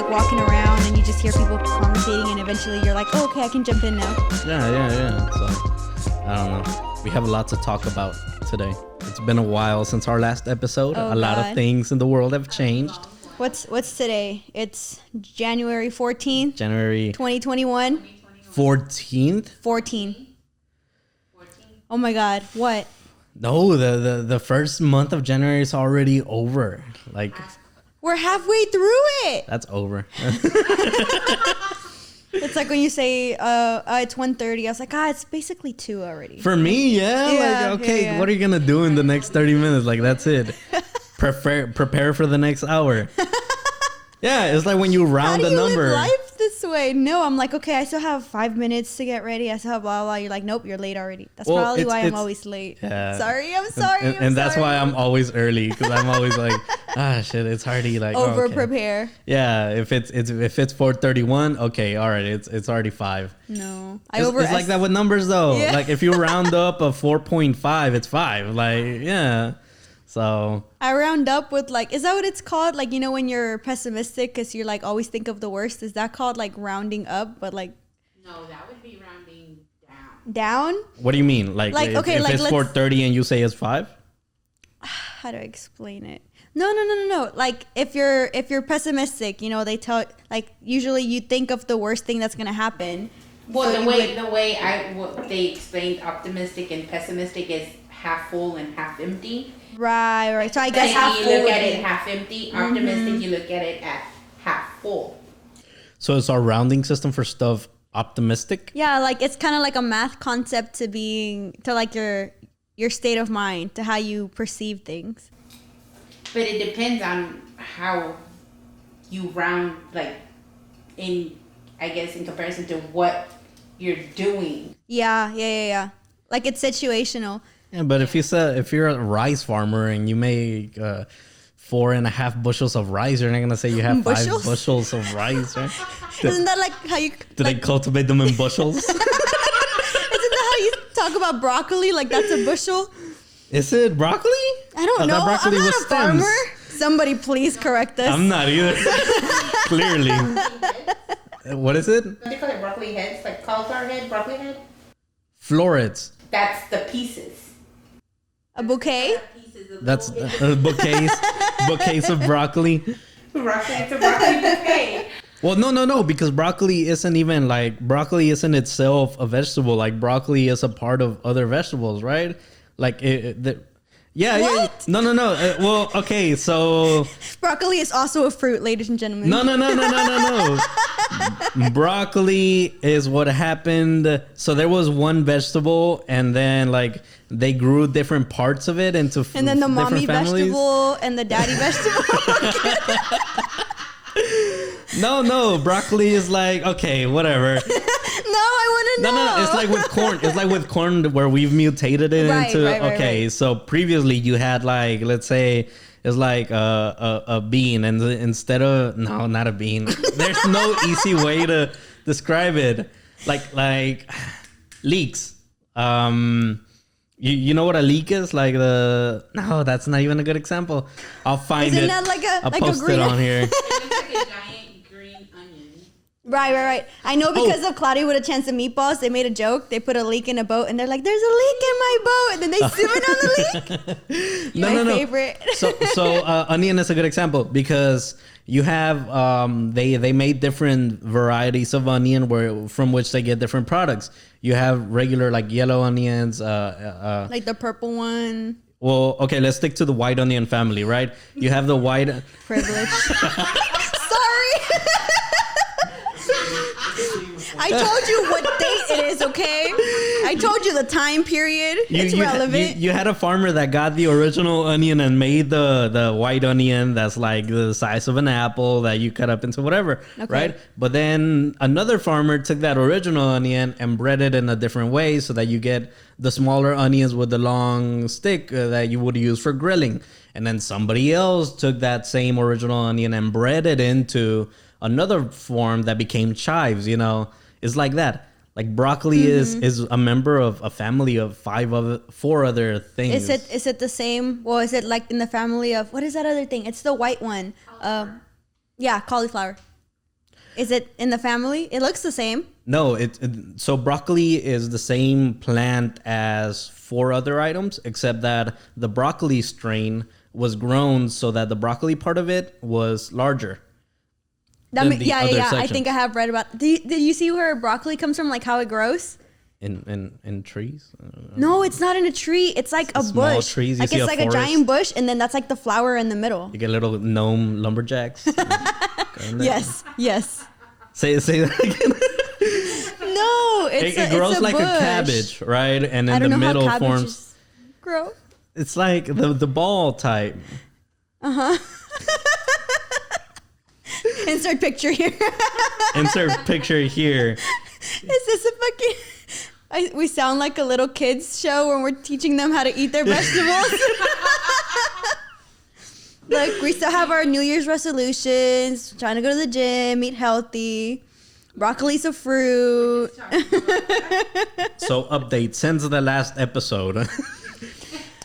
walking around and you just hear people commentating, and eventually you're like, oh, okay, I can jump in now. Yeah. So, I don't know. We have a lot to talk about today. It's been a while since our last episode. Oh, a lot God. of things in the world have changed. What's today? It's January 14th, January 2021. 14th? 14. Oh my God, what? No, the first month of January is already over. Like, We're halfway through it. that's over. It's like when you say it's 1:30. I was like, it's basically 2 already. For me, Yeah, like, okay, yeah. what are you gonna do in the next 30 minutes? Like, that's it. Prepare for the next hour. Yeah, it's like when you How round do a you number. live life this way? No, I'm like, okay, I still have 5 minutes to get ready. I still have blah, blah. You're like, nope, you're late already. That's Well, probably why I'm it's- always late. Yeah. Sorry, I'm sorry. And that's why I'm always early, because I'm always like, shit, it's already like over okay. prepare. Yeah, if it's 4:31, okay, all right, it's already 5. No, It's like that with numbers though. Yeah. Like if you round up a 4.5, it's 5. Like, yeah. So I round up with like, is that what it's called? Like, you know, when you're pessimistic because you're like always think of the worst. Is that called like rounding up? But like No, that would be rounding down. down? what do you mean? Like okay, if like, it's let's- 4:30 and you say it's 5? How do I explain it? No. Like if you're pessimistic, you know, they tell like usually you think of the worst thing that's gonna happen. Well, So the you way what they explained optimistic and pessimistic is half full and half empty. Right. So I guess Like, half you full look would at be- it half empty. Optimistic, you look at it at half full. So it's our rounding system for stuff optimistic? Yeah, like it's kind of like a math concept to like your state of mind, to how you perceive things. But it depends on how you round, like in comparison to what you're doing. Yeah. Like it's situational. Yeah, but if you're a rice farmer and you make 4.5 bushels of rice, you're not gonna say you have Bushels? 5 bushels of rice, right? Isn't that like how you Do they cultivate them in bushels? Isn't that how you talk about broccoli? Like that's a bushel? Is it broccoli? I don't thought know. I'm broccoli not was a stems. farmer. Somebody please correct us. I'm not either. Clearly. What is it? What do they call it? Broccoli heads, like cauliflower head, broccoli head. Florets. That's the pieces. A bouquet? Pieces of That's little bouquets of broccoli. broccoli. It's a broccoli bouquet. Well, no, because broccoli isn't itself a vegetable. Like broccoli is a part of other vegetables, right? Like yeah. What? No. Well, okay, so Broccoli is also a fruit, ladies and gentlemen. no. Broccoli is what happened. So there was one vegetable, and then like they grew different parts of it into And then the different mommy families. vegetable and the daddy vegetable. No, broccoli is like, okay, whatever. No, I want to know. No, it's like with corn. It's like with corn where we've mutated it Right, into right. So previously you had like, let's say it's like a bean, and instead of not a bean. There's no easy way to describe it. Like leeks. You know what a leek is? Like no, that's not even a good example. I'll find Isn't it. that like a- I'll like a post green- it on here. It looks like a giant green onion. Right. I know because of Claudia with a chance of meatballs, they made a joke. They put a leak in a boat, and they're like, "There's a leak in my boat," and then they zoom in on the leak. No. Favorite. So onion is a good example because you have they made different varieties of onion from which they get different products. You have regular like yellow onions. Like the purple one. Well, okay, let's stick to the white onion family, right? You have the white. Privilege. Sorry. I told you what date it is, okay? I told you the time period. It's relevant. You had a farmer that got the original onion and made the white onion that's like the size of an apple that you cut up into whatever, Okay. right? But then another farmer took that original onion and bred it in a different way so that you get the smaller onions with the long stick that you would use for grilling. And then somebody else took that same original onion and bred it into another form that became chives, you know. It's like that. Like broccoli is a member of a family of four other things. Is it the same? Well, is it like in the family of, what is that other thing? It's the white one. Yeah, cauliflower. Is it in the family? It looks the same. No, so broccoli is the same plant as 4 other items, except that the broccoli strain was grown so that the broccoli part of it was larger. Yeah. I think I have read about. Did you see where broccoli comes from? Like how it grows? In trees? No, it's not in a tree. It's like a small bush. trees. Like it's like a giant bush, and then that's like the flower in the middle. You get little gnome lumberjacks. Yes. Say that again. No, It grows it's a like bush. a cabbage, right? And in I don't the know middle how forms. Grow. It's like the ball type. Insert picture here. Insert picture here. Is this a fucking... we sound like a little kids show when we're teaching them how to eat their vegetables. Look, we still have our New Year's resolutions, trying to go to the gym, eat healthy. Broccoli's a fruit. So update since the last episode.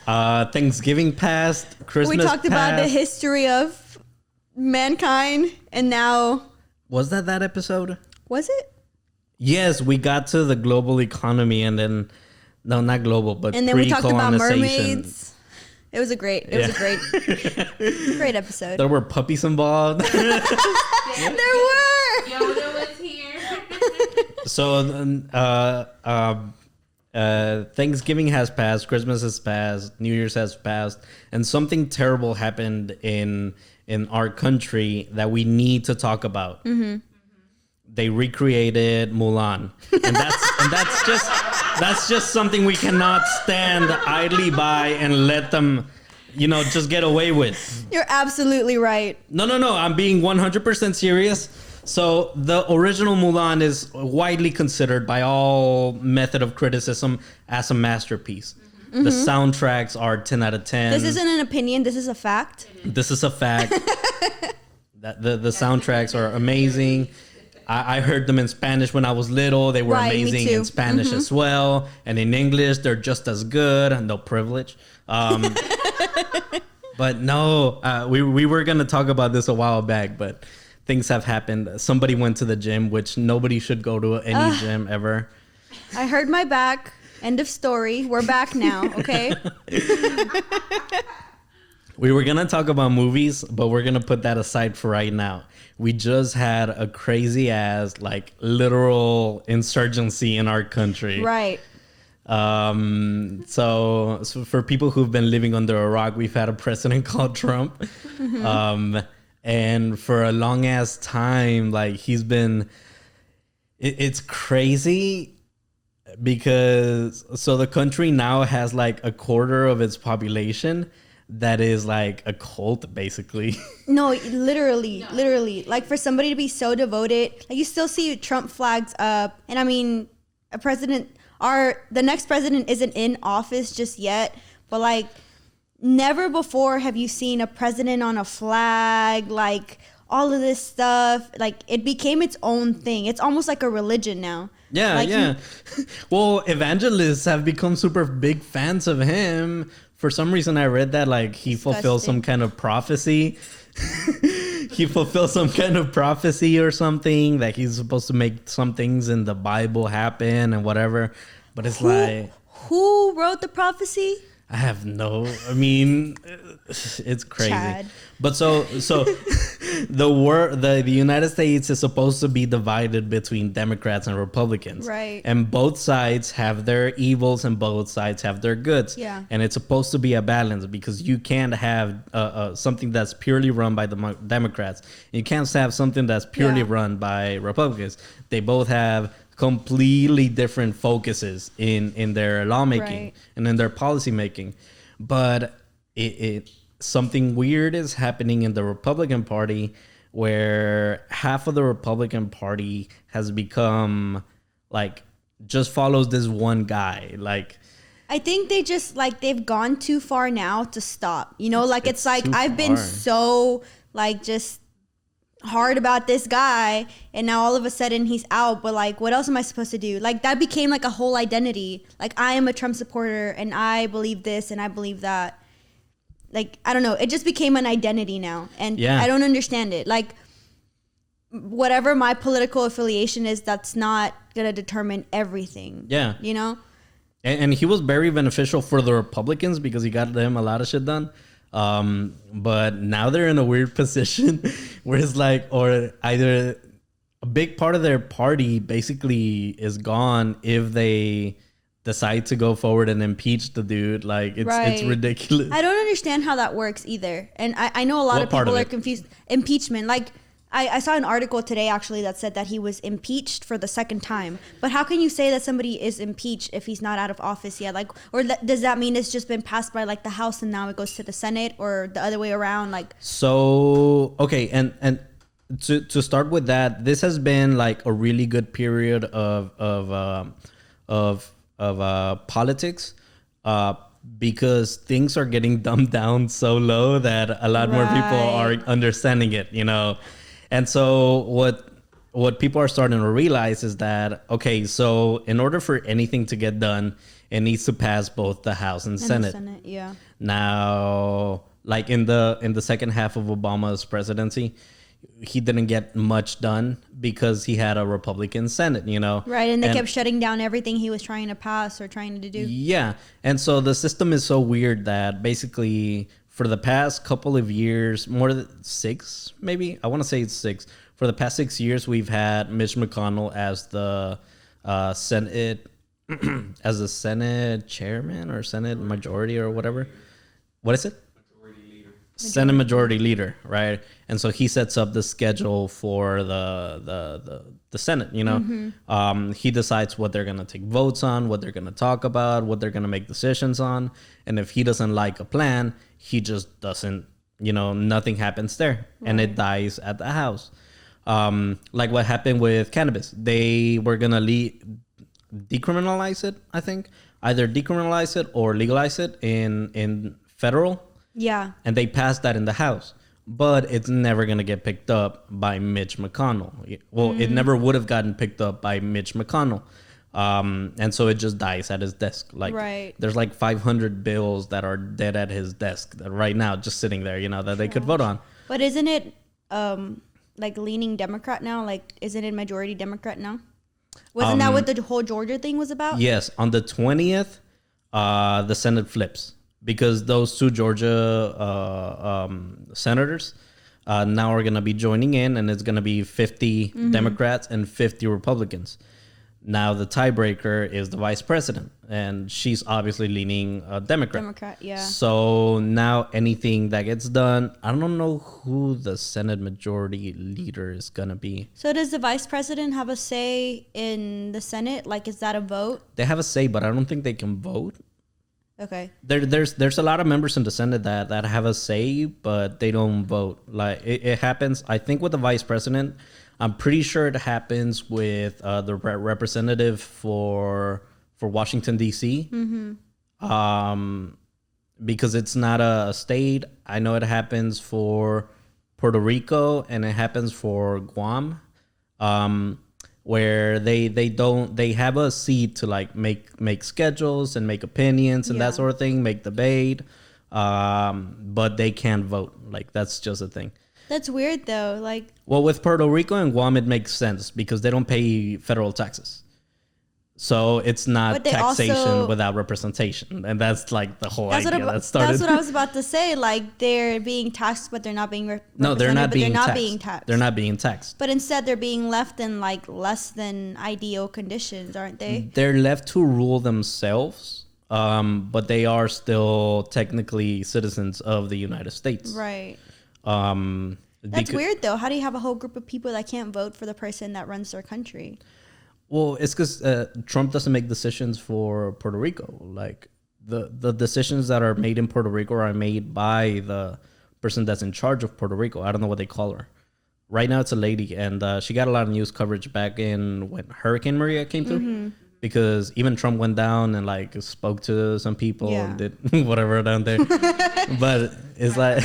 Thanksgiving passed, Christmas We talked about the passed. history of mankind, and now... Was that episode? Was it? Yes, we got to the global economy and then... No, not global, but And then we talked about pre-colonization. mermaids. It was a great great episode. There were puppies involved. There were. Yoda was here. So, Thanksgiving has passed, Christmas has passed, New Year's has passed, and something terrible happened in our country that we need to talk about. Mm-hmm. They recreated Mulan, and that's just something we cannot stand idly by and let them, just get away with. You're absolutely right. No, I'm being 100% serious. So the original Mulan is widely considered by all method of criticism as a masterpiece. Mm-hmm. The soundtracks are 10 out of 10. This isn't an opinion. This is a fact. This is a fact. That the soundtracks are amazing. I heard them in Spanish when I was little. They were amazing in Spanish as well. And in English, they're just as good. No privilege. But no, we were going to talk about this a while back, but things have happened. Somebody went to the gym, which nobody should go to any gym ever. I hurt my back. End of story. We're back now, okay? We were going to talk about movies, but we're going to put that aside for right now. We just had a crazy ass, literal insurgency in our country. Right. So for people who've been living under a rock, we've had a president called Trump. Mm-hmm. And for a long ass time, he's been, it's crazy because the country now has a quarter of its population that is a cult, basically. No, literally. For somebody to be so devoted, you still see Trump flags up. And I mean, the next president isn't in office just yet, but never before have you seen a president on a flag, all of this stuff. It became its own thing. It's almost like a religion now. Yeah. Well, evangelists have become super big fans of him. For some reason, I read that he fulfills some kind of prophecy. He fulfills some kind of prophecy or something, that he's supposed to make some things in the Bible happen and whatever. But it's who wrote the prophecy? I have it's crazy. Chad. But so the United States is supposed to be divided between Democrats and Republicans. Right. And both sides have their evils and both sides have their goods. Yeah. And it's supposed to be a balance, because you can't have something that's purely run by the Democrats. You can't have something that's purely run by Republicans. They both have completely different focuses in their lawmaking and in their policy making. But something weird is happening in the Republican Party, where half of the Republican Party has become just follows this one guy. I think they just they've gone too far now to stop. It's I've been so just hard about this guy, and now all of a sudden he's out, but what else am I supposed to do? That became a whole identity. I am a Trump supporter and I believe this and I believe that. I don't know, it just became an identity now, and I don't understand it. whatever my political affiliation is, that's not gonna determine everything. Yeah. You know? And he was very beneficial for the Republicans because he got them a lot of shit done. But now they're in a weird position where it's like, or either a big part of their party basically is gone if they decide to go forward and impeach the dude. Like, it's ridiculous. I don't understand how that works either. And I know a lot What of part people of are it? confused. Impeachment. Like, I saw an article today actually that said that he was impeached for the second time. But how can you say that somebody is impeached if he's not out of office yet? Like, or does that mean it's just been passed by like the House and now it goes to the Senate, or the other way around? Like, So, okay, and to start with that, this has been like a really good period of politics, because things are getting dumbed down so low that a lot more people are understanding it, you know. And so what people are starting to realize is that, okay, so in order for anything to get done, it needs to pass both the House and Senate. the Senate, yeah. Now, like in the second half of Obama's presidency, he didn't get much done because he had a Republican Senate, you know. Right, and they kept shutting down everything he was trying to pass or trying to do. Yeah, and so the system is so weird that basically for the past couple of years, more than 6, maybe, I want to say it's 6. For the past 6 years, we've had Mitch McConnell as the Senate, as the Senate chairman or Senate majority or whatever. What is it? Senate Majority Leader, right? And so he sets up the schedule for the Senate, you know. He decides what they're going to take votes on, what they're going to talk about, what they're going to make decisions on. And if he doesn't like a plan, he just doesn't, you know, nothing happens there. And it dies at the House. Like what happened with cannabis. They were going to decriminalize it, I think. Either decriminalize it or legalize it in federal. Yeah. And they passed that in the House. But it's never going to get picked up by Mitch McConnell. Well, it never would have gotten picked up by Mitch McConnell. And so it just dies at his desk. Like, there's like 500 bills that are dead at his desk right now, just sitting there, you know, that they could vote on. But isn't it like leaning Democrat now? Like, isn't it majority Democrat now? Wasn't that what the whole Georgia thing was about? Yes. On the 20th, the Senate flips. Because those two Georgia senators now are going to be joining in, and it's going to be 50 Democrats and 50 Republicans. Now, the tiebreaker is the vice president, and she's obviously leaning Democrat. Democrat, yeah. So now anything that gets done, I don't know who the Senate Majority Leader is going to be. So does the vice president have a say in the Senate? Like, is that a vote? They have a say, but I don't think they can vote. Okay. There's a lot of members in the Senate that have a say, but they don't vote. Like it happens, I think, with the vice president. I'm pretty sure it happens with the representative for Washington D.C. Because it's not a state. I know it happens for Puerto Rico and it happens for Guam. Where they have a seat to like make schedules and make opinions and that sort of thing, make debate, but they can't vote. Like, that's just a thing. That's weird though. Like, well, with Puerto Rico and Guam, it makes sense because they don't pay federal taxes. So it's not taxation without representation, and that's like the whole idea that started. That's what I was about to say. Like, they're being taxed, but they're not being no, they're not being taxed. They're not being taxed. But instead, they're being left in like less than ideal conditions, aren't they? They're left to rule themselves, but they are still technically citizens of the United States. Right. That's weird though. How do you have a whole group of people that can't vote for the person that runs their country? Well, it's because Trump doesn't make decisions for Puerto Rico. Like the decisions that are made in Puerto Rico are made by the person that's in charge of Puerto Rico. I don't know what they call her. Right now, it's a lady, and she got a lot of news coverage back in when Hurricane Maria came through. Because even Trump went down and like spoke to some people and did whatever down there. But it's like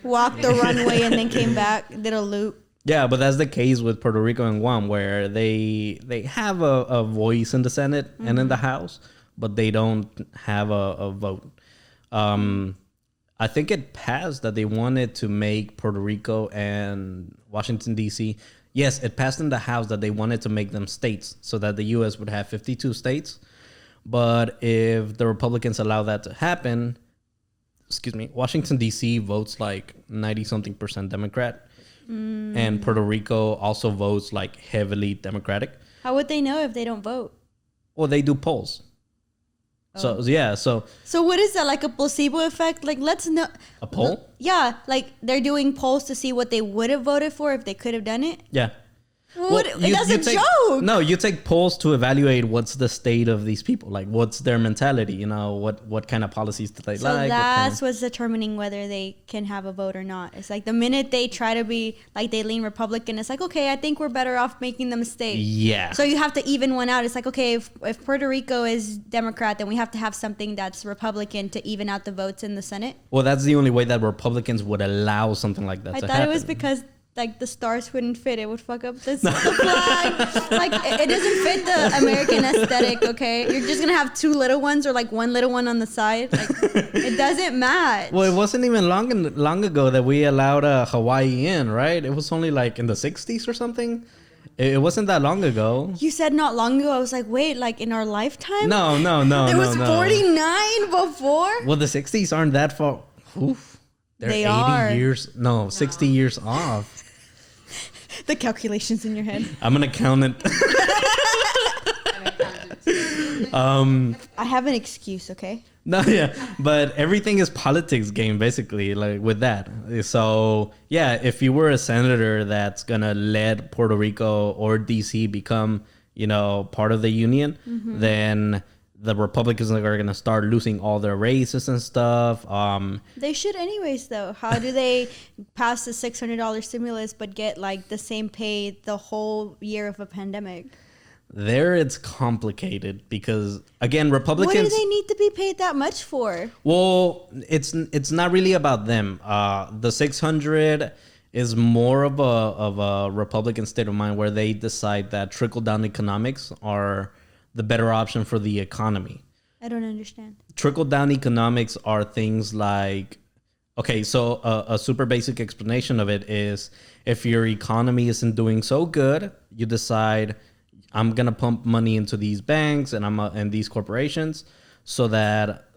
walked the runway and then came back, did a loop. Yeah, but that's the case with Puerto Rico and Guam, where they have a voice in the Senate and in the House, but they don't have a vote. I I think it passed that they wanted to make Puerto Rico and Washington, D.C. Yes, it passed in the House that they wanted to make them states so that the U.S. would have 52 states. But if the Republicans allow that to happen, Washington, D.C. votes like 90-something% Democrat. And Puerto Rico also votes like heavily Democratic. How would they know if they don't vote? Well, they do polls. So what is that, like a placebo effect? Like, let's know. A poll? Yeah, like they're doing polls to see what they would have voted for if they could have done it. Yeah. What? That's a joke. No, you take polls to evaluate what's the state of these people, like what's their mentality. You know, what kind of policies do they like? So that's what's determining whether they can have a vote or not. It's like the minute they try to be like they lean Republican, it's like, okay, I think we're better off making them a state. Yeah. So you have to even one out. It's like, okay, if Puerto Rico is Democrat, then we have to have something that's Republican to even out the votes in the Senate. Well, that's the only way that Republicans would allow something like that I to thought happen. it was because like the stars wouldn't fit. It would fuck up the flag. Like it doesn't fit the American aesthetic. Okay, you're just gonna have two little ones or like one little one on the side. Like it doesn't match. Well, it wasn't even long ago that we allowed Hawaii in, right? It was only like in the 60s or something. It wasn't that long ago. You said not long ago. I was like, wait, like in our lifetime? No. It was 49 before. Well, the 60s aren't that far. Oof. They're They 80 are. years. No, 60 years off. The calculations in your head. I'm an accountant. I have an excuse, okay? No, yeah, but everything is politics game, basically, like with that. So, yeah, if you were a senator that's going to let Puerto Rico or DC become, you know, part of the union, then the Republicans are going to start losing all their races and stuff. They should anyways, though. How do they pass the $600 stimulus but get like the same pay the whole year of a pandemic? There it's complicated because, again, Republicans... What do they need to be paid that much for? Well, it's not really about them. The 600 is more of a Republican state of mind where they decide that trickle-down economics are the better option for the economy. I don't understand. Trickle-down economics are things like... Okay, so a super basic explanation of it is if your economy isn't doing so good, you decide... I'm gonna pump money into these banks and these corporations, so that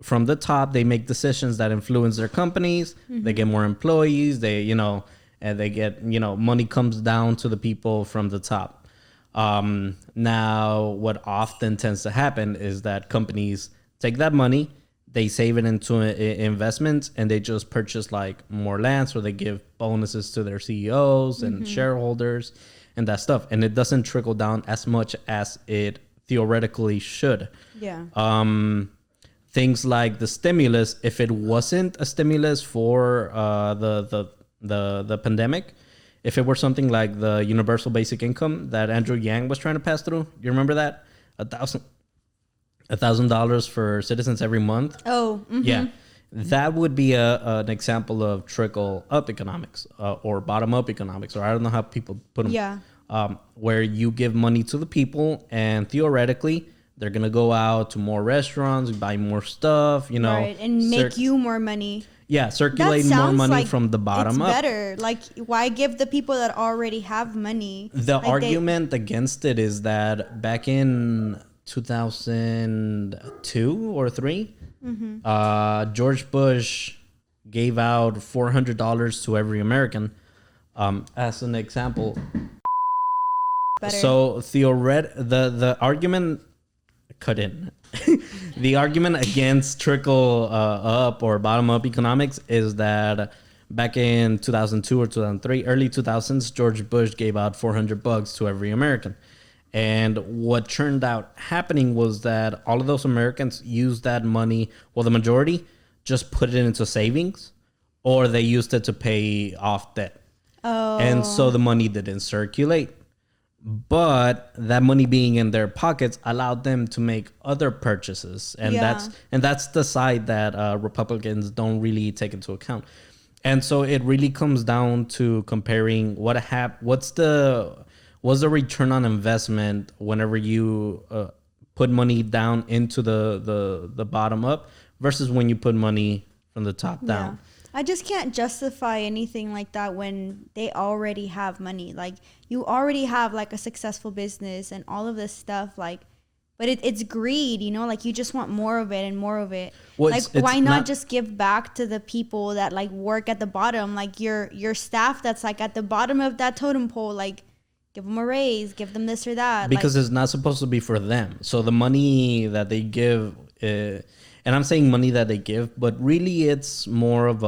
from the top they make decisions that influence their companies. They get more employees. And they get money comes down to the people from the top. Now, what often tends to happen is that companies take that money, they save it into investments, and they just purchase like more land, so they give bonuses to their CEOs and shareholders. And that stuff, and it doesn't trickle down as much as it theoretically should. Yeah. Things like the stimulus, if it wasn't a stimulus for the pandemic, if it were something like the universal basic income that Andrew Yang was trying to pass through, you remember that? $1,000 for citizens every month. Oh. Mm-hmm. Yeah. That would be an example of trickle-up economics or bottom-up economics, or I don't know how people put them. Yeah. Where you give money to the people, and theoretically, they're going to go out to more restaurants, buy more stuff, Right, and make you more money. Yeah, circulate more money like from the bottom up. It's better. Like, why give the people that already have money? The like argument against it is that back in 2002 or 3, George Bush gave out $400 to every American, as an example. Better. So the argument cut in. The argument against trickle up or bottom up economics is that back in 2002 or 2003, early 2000s, George Bush gave out $400 to every American. And what turned out happening was that all of those Americans used that money, well, the majority just put it into savings, or they used it to pay off debt. Oh. And so the money didn't circulate. But that money being in their pockets allowed them to make other purchases. And that's the side that Republicans don't really take into account. And so it really comes down to comparing what's the return on investment whenever you put money down into the bottom up versus when you put money from the top down. I just can't justify anything like that when they already have money. Like, you already have like a successful business and all of this stuff. Like, but it's greed, you know. Like, you just want more of it and more of it. Well, like, it's why not just give back to the people that like work at the bottom, like your staff that's like at the bottom of that totem pole? Like, give them a raise, give them this or that. Because like, it's not supposed to be for them. So the money that they give, and I'm saying money that they give, but really it's more of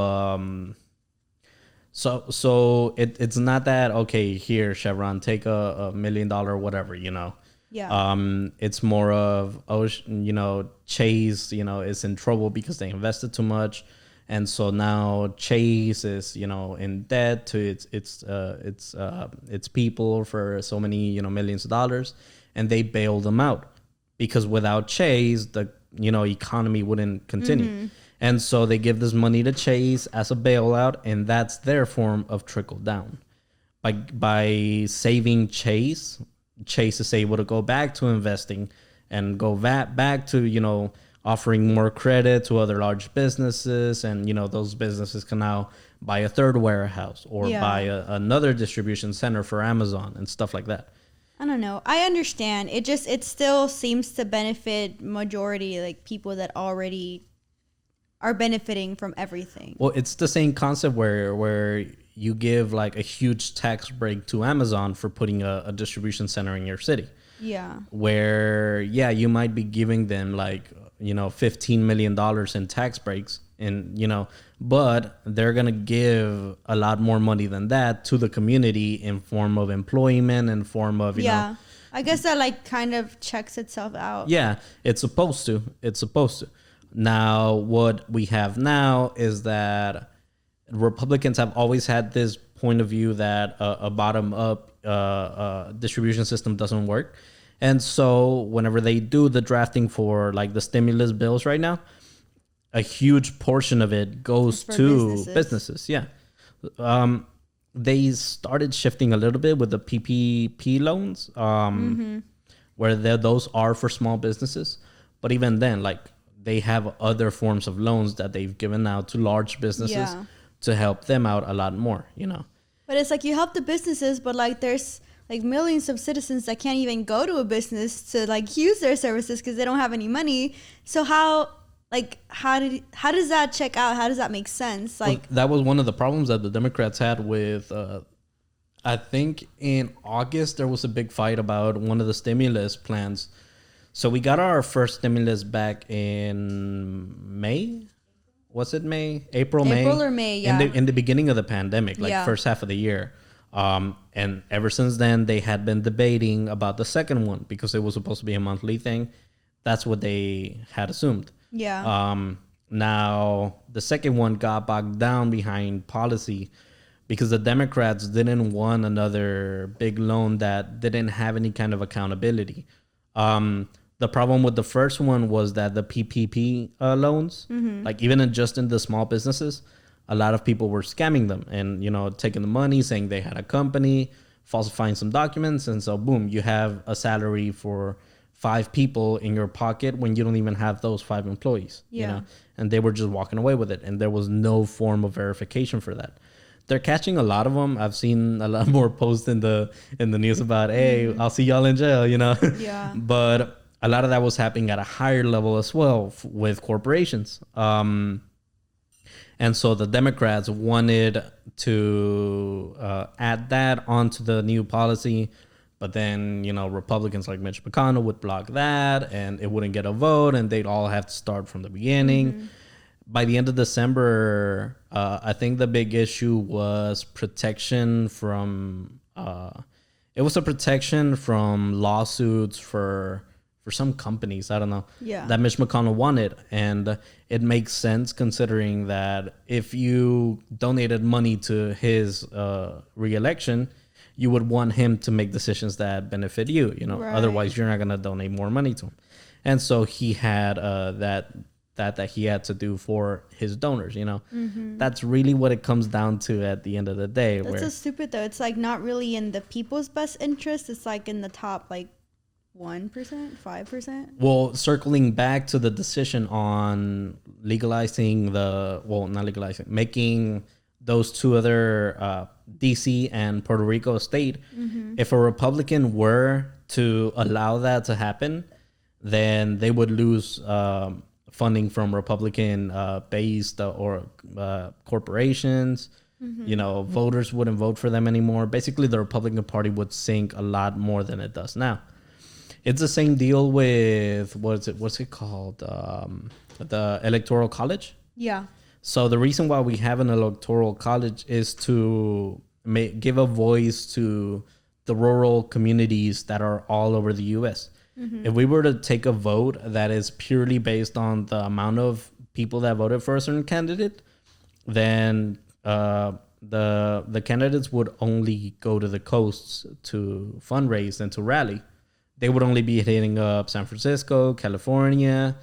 so it's not that, okay, here, Chevron, take a $1 million or whatever, you know. yeah. It's more of, you know, Chase, you know, is in trouble because they invested too much, and so now Chase is, you know, in debt to its people for so many, you know, millions of dollars, and they bailed them out because without Chase, the, you know, economy wouldn't continue. And so they give this money to Chase as a bailout, and that's their form of trickle down. By saving Chase is able to go back to investing and go back to, you know, offering more credit to other large businesses, and, you know, those businesses can now buy a third warehouse or buy another distribution center for Amazon and stuff like that. I don't know. I understand. It still seems to benefit majority, like people that already are benefiting from everything. Well, it's the same concept where you give like a huge tax break to Amazon for putting a distribution center in your city. Yeah. Where, yeah, you might be giving them like, you know, $15 million in tax breaks, and, you know, but they're going to give a lot more money than that to the community in form of employment, in form of, you know. I guess that like kind of checks itself out. Yeah, it's supposed to. Now, what we have now is that Republicans have always had this point of view that a bottom-up distribution system doesn't work. And so whenever they do the drafting for like the stimulus bills right now, a huge portion of it goes to businesses. Yeah. They started shifting a little bit with the PPP loans, where those are for small businesses. But even then, like, they have other forms of loans that they've given out to large businesses to help them out a lot more, you know. But it's like you help the businesses, but like there's like millions of citizens that can't even go to a business to like use their services because they don't have any money. So how does that check out? How does that make sense? Like, well, that was one of the problems that the Democrats had with I think in August there was a big fight about one of the stimulus plans. So we got our first stimulus back in May. Was it May? April, or May, yeah. In the beginning of the pandemic, like first half of the year. And ever since then, they had been debating about the second one because it was supposed to be a monthly thing. That's what they had assumed. Yeah. Now, the second one got bogged down behind policy because the Democrats didn't want another big loan that didn't have any kind of accountability. The problem with the first one was that the PPP loans, like even just in the small businesses, a lot of people were scamming them and, you know, taking the money, saying they had a company, falsifying some documents. And so, boom, you have a salary for 5 people in your pocket when you don't even have those 5 employees, you know, and they were just walking away with it. And there was no form of verification for that. They're catching a lot of them. I've seen a lot more posts in the news about, hey, I'll see y'all in jail, you know. Yeah. But a lot of that was happening at a higher level as well with corporations. And so the Democrats wanted to add that onto the new policy. But then, you know, Republicans like Mitch McConnell would block that and it wouldn't get a vote and they'd all have to start from the beginning. By the end of December, I think the big issue was protection from it was a protection from lawsuits for some companies, I don't know, that Mitch McConnell wanted. And it makes sense considering that if you donated money to his re-election, you would want him to make decisions that benefit you, you know, otherwise you're not going to donate more money to him. And so he had that he had to do for his donors, you know. That's really what it comes down to at the end of the day. That's so stupid though. It's like not really in the people's best interest. It's like in the top like 1%, 5%. Well, circling back to the decision on legalizing not legalizing, making those two other DC and Puerto Rico a state, if a Republican were to allow that to happen, then they would lose funding from Republican based or corporations. Voters wouldn't vote for them anymore. Basically, the Republican Party would sink a lot more than it does now. It's the same deal with what's it called? The Electoral College. Yeah. So the reason why we have an Electoral College is to give a voice to the rural communities that are all over the U.S. If we were to take a vote that is purely based on the amount of people that voted for a certain candidate, then the candidates would only go to the coasts to fundraise and to rally. They would only be hitting up San Francisco, California,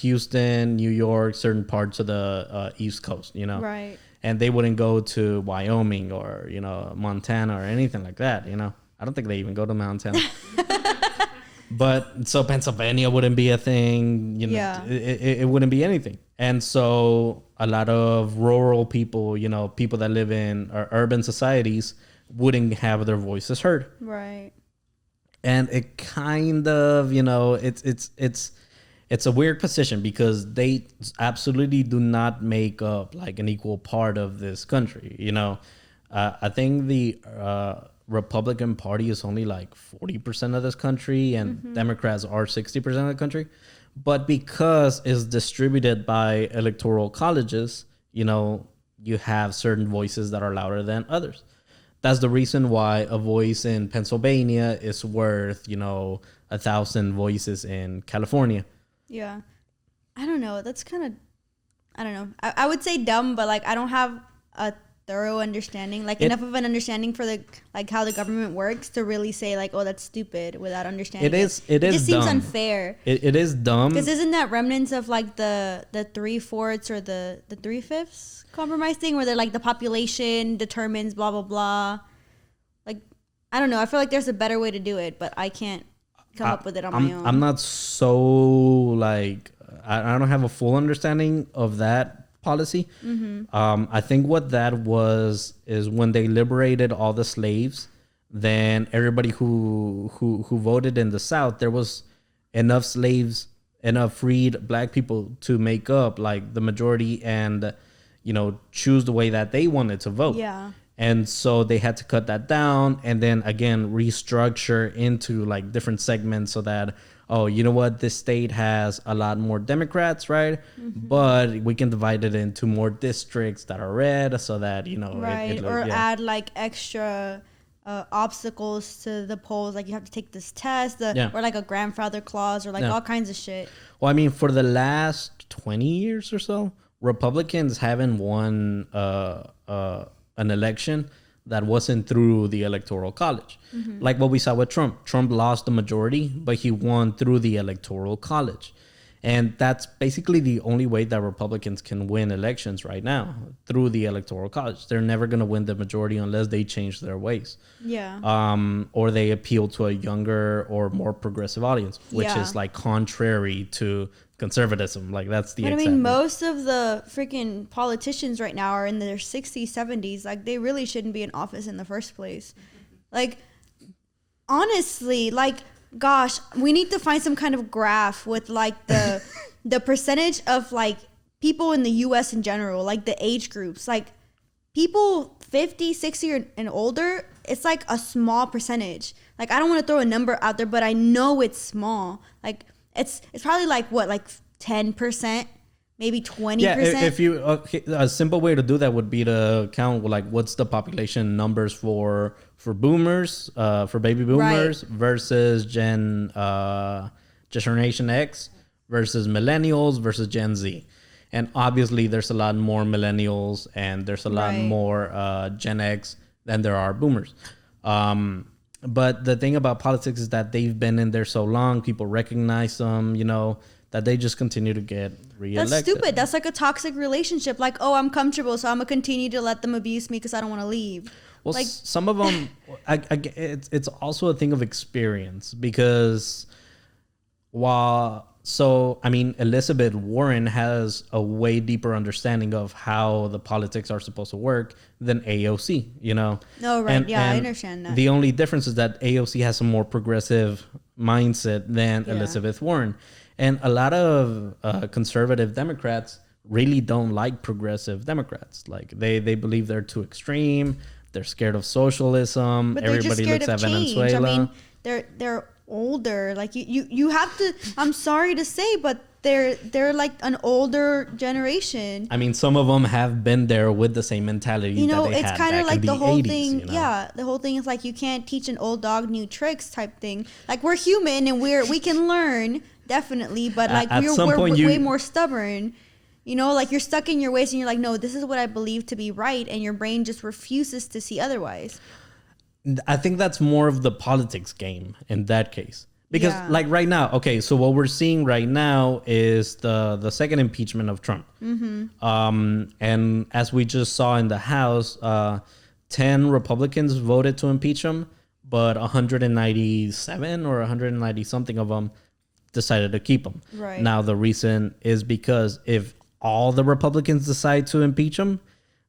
Houston, New York, certain parts of the East Coast, Right. And they wouldn't go to Wyoming or, Montana or anything like that, I don't think they even go to Montana. But so Pennsylvania wouldn't be a thing, Yeah. It wouldn't be anything. And so a lot of rural people, people that live in urban societies wouldn't have their voices heard. Right. And it kind of, it's a weird position because they absolutely do not make up like an equal part of this country. I think the Republican Party is only like 40% of this country, and Democrats are 60% of the country. But because it's distributed by electoral colleges, you have certain voices that are louder than others. That's the reason why a voice in Pennsylvania is worth, 1,000 voices in California. Yeah. I don't know. That's kind of, I don't know. I would say dumb, but like I don't have a thorough understanding, like enough of an understanding for how the government works to really say like, oh, that's stupid without understanding. It just dumb. Seems unfair. It is dumb. Because isn't that remnants of like the 3/4 or the 3/5 compromise thing where they're like the population determines blah, blah, blah. Like, I don't know. I feel like there's a better way to do it, but I can't come up with it on my own. I'm not so like, I don't have a full understanding of that policy. I think what that was is when they liberated all the slaves, then everybody who voted in the South, there was enough slaves, enough freed black people to make up like the majority and choose the way that they wanted to vote. Yeah. And so they had to cut that down and then again restructure into like different segments so that, oh, you know what, this state has a lot more Democrats, right? But we can divide it into more districts that are red so that, right. Add like extra obstacles to the polls. Like you have to take this test or like a grandfather clause or like all kinds of shit. Well, I mean, for the last 20 years or so, Republicans haven't won an election that wasn't through the Electoral College. Like what we saw with Trump. Trump lost the majority, but he won through the Electoral College. And that's basically the only way that Republicans can win elections right now, through the Electoral College. They're never going to win the majority unless they change their ways. Yeah. Or they appeal to a younger or more progressive audience, which is like contrary to conservatism. Like that's the But I mean, most of the freaking politicians right now are in their 60s, 70s. Like they really shouldn't be in office in the first place. Like, honestly, like, gosh, we need to find some kind of graph with like the percentage of like people in the US in general, like the age groups, like people 50, 60 and older, it's like a small percentage. Like I don't want to throw a number out there, but I know it's small. Like it's probably like what, like 10%, maybe 20%. Yeah, if you a simple way to do that would be to count like what's the population numbers for boomers, for baby boomers, right, versus Generation X versus millennials versus Gen Z. And obviously there's a lot more millennials and there's a lot more Gen X than there are boomers. But the thing about politics is that they've been in there so long, people recognize them, that they just continue to get reelected. That's stupid. That's like a toxic relationship. Like, oh, I'm comfortable, so I'm going to continue to let them abuse me because I don't want to leave. Well, Like, some of them, it's also a thing of experience because Elizabeth Warren has a way deeper understanding of how the politics are supposed to work than AOC, you know? no, right. I understand that. The only difference is that AOC has a more progressive mindset than Yeah. Elizabeth Warren. And a lot of conservative Democrats really don't like progressive Democrats. Like they believe they're too extreme. They're scared of socialism. But they're just Everybody scared looks of at change. Venezuela. I mean, they're older. Like you have to. I'm sorry to say, but they're like an older generation. I mean, some of them have been there with the same mentality. You know, that they it's had kind of back like in the whole 80s, thing. you know? Yeah, the whole thing is like you can't teach an old dog new tricks type thing. Like we're human and we can learn definitely, but like At some we're point way more stubborn. You know, like you're stuck in your ways and you're like, no, this is what I believe to be right, and your brain just refuses to see otherwise. I think that's more of the politics game in that case. Because Yeah. like right now, okay, so what we're seeing right now is the second impeachment of Trump. And as we just saw in the House, 10 Republicans voted to impeach him, but 197 or 190 something of them decided to keep him. Right. Now the reason is because if all the Republicans decide to impeach him,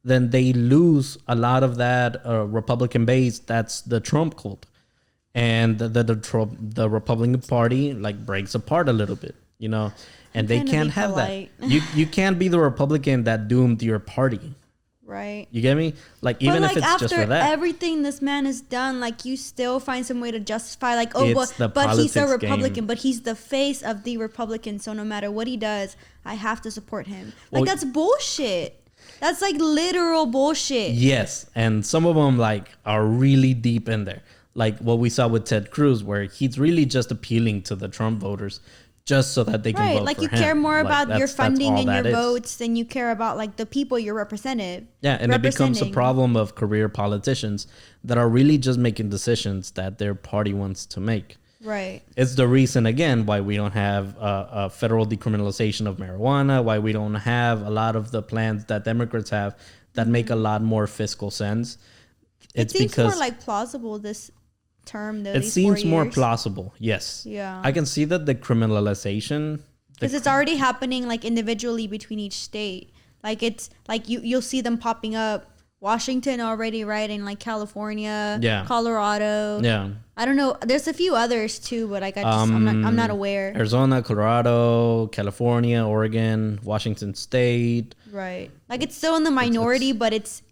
then they lose a lot of that Republican base. That's the Trump cult. And the Republican Party like breaks apart a little bit, you know, and they trying to can't be have polite. that. You can't be the Republican that doomed your party. Right. You get me? Like even but if like it's just for after that. everything this man has done, like you still find some way to justify, like, It's the but he's a politics Republican, game. but he's the face of the Republican, so no matter what he does, I have to support him. Well, Like that's bullshit. That's like literal bullshit. Yes, and some of them like are really deep in there. Like what we saw with Ted Cruz, where he's really just appealing to the Trump voters just so that they can Right, vote like for you him. care more Like, about your that's funding all and your that is. votes than you care about like the people you're representing. Yeah, and it becomes a representing. problem of career politicians that are really just making decisions that their party wants to make. Right. It's the reason, again, why we don't have a federal decriminalization of marijuana, why we don't have a lot of the plans that Democrats have that make a lot more fiscal sense. It seems more like plausible this term though. It these seems 4 more years. plausible, yes. Yeah. I can see that the criminalization... Because it's already happening like individually between each state. Like it's like you'll see them popping up. Washington already, right? And like California, Yeah. Colorado. Yeah. I don't know. There's a few others too, but like I'm not aware. Arizona, Colorado, California, Oregon, Washington State. Right. Like it's still in the minority, but it's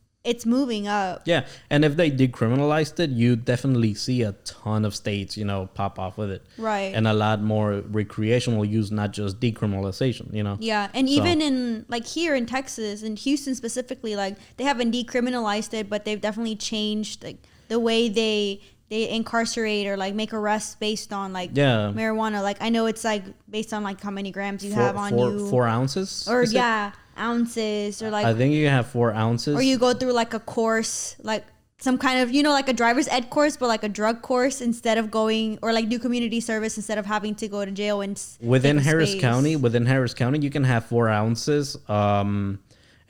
moving up. Yeah, and if they decriminalized it, you definitely see a ton of states, you know, pop off with it. Right. And a lot more recreational use, not just decriminalization, you know. Yeah, and So- even in like here in Texas, in Houston specifically, like they haven't decriminalized it, but they've definitely changed like the way they incarcerate or like make arrests based on like Yeah. marijuana. Like I know it's like based on like how many grams you have on you, 4 ounces? or is it? yeah, ounces, or like I think you can have 4 ounces. or you go through like a course, like some kind of, you know, like a driver's ed course, but like a drug course instead of going, or like do community service instead of having to go to jail and within take a Harris space. County, you can have 4 ounces.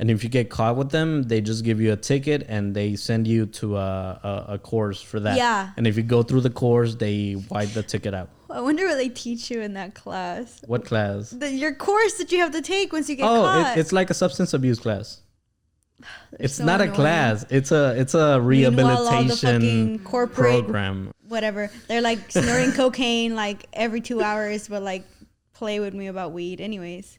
And if you get caught with them, they just give you a ticket and they send you to a course for that. Yeah. And if you go through the course, they wipe the ticket out. I wonder what they teach you in that class. What class? Your course that you have to take once you get Oh, caught. it's like a substance abuse class. It's so not a annoying. class. It's a Meanwhile, all the rehabilitation fucking corporate program. whatever. They're like snorting cocaine like every 2 hours, but like play with me about weed. Anyways.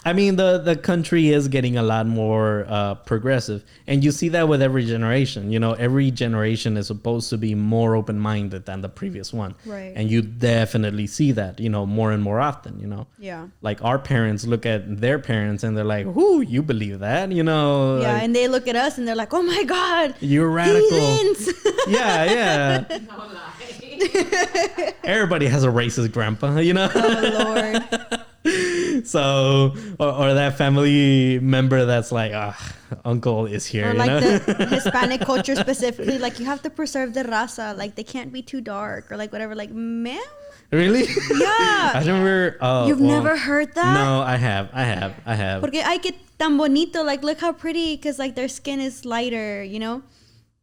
I mean, the country is getting a lot more progressive, and you see that with every generation. You know, every generation is supposed to be more open-minded than the previous one, Right. And you definitely see that, you know, more and more often. You know, Yeah. like our parents look at their parents and they're like, "Whoo, you believe that?" You know, Yeah, like, and they look at us and they're like, "Oh my God, you're radical. heathens!" Yeah. No lie. Everybody has a racist grandpa, you know. Oh Lord. So, or that family member that's like, uncle is here. Or like the Hispanic culture specifically, like you have to preserve the raza, like they can't be too dark or like whatever. Like, ma'am, Really? yeah. I remember. You've never heard that? No, I have. Porque ay que tan bonito, like look how pretty, because like their skin is lighter, you know.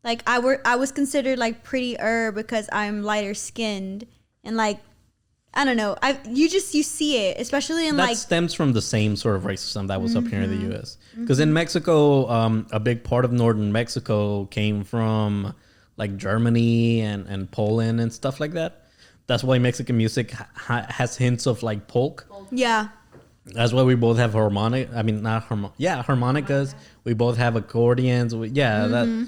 Like I was considered like prettier because I'm lighter skinned, and like I don't know, you see it, especially in that like stems from the same sort of racism that was up here in the U.S. Because in Mexico, a big part of northern Mexico came from like Germany and Poland and stuff like that. That's why Mexican music has hints of like polk. yeah. That's why we both have harmonicas. We both have accordions. That.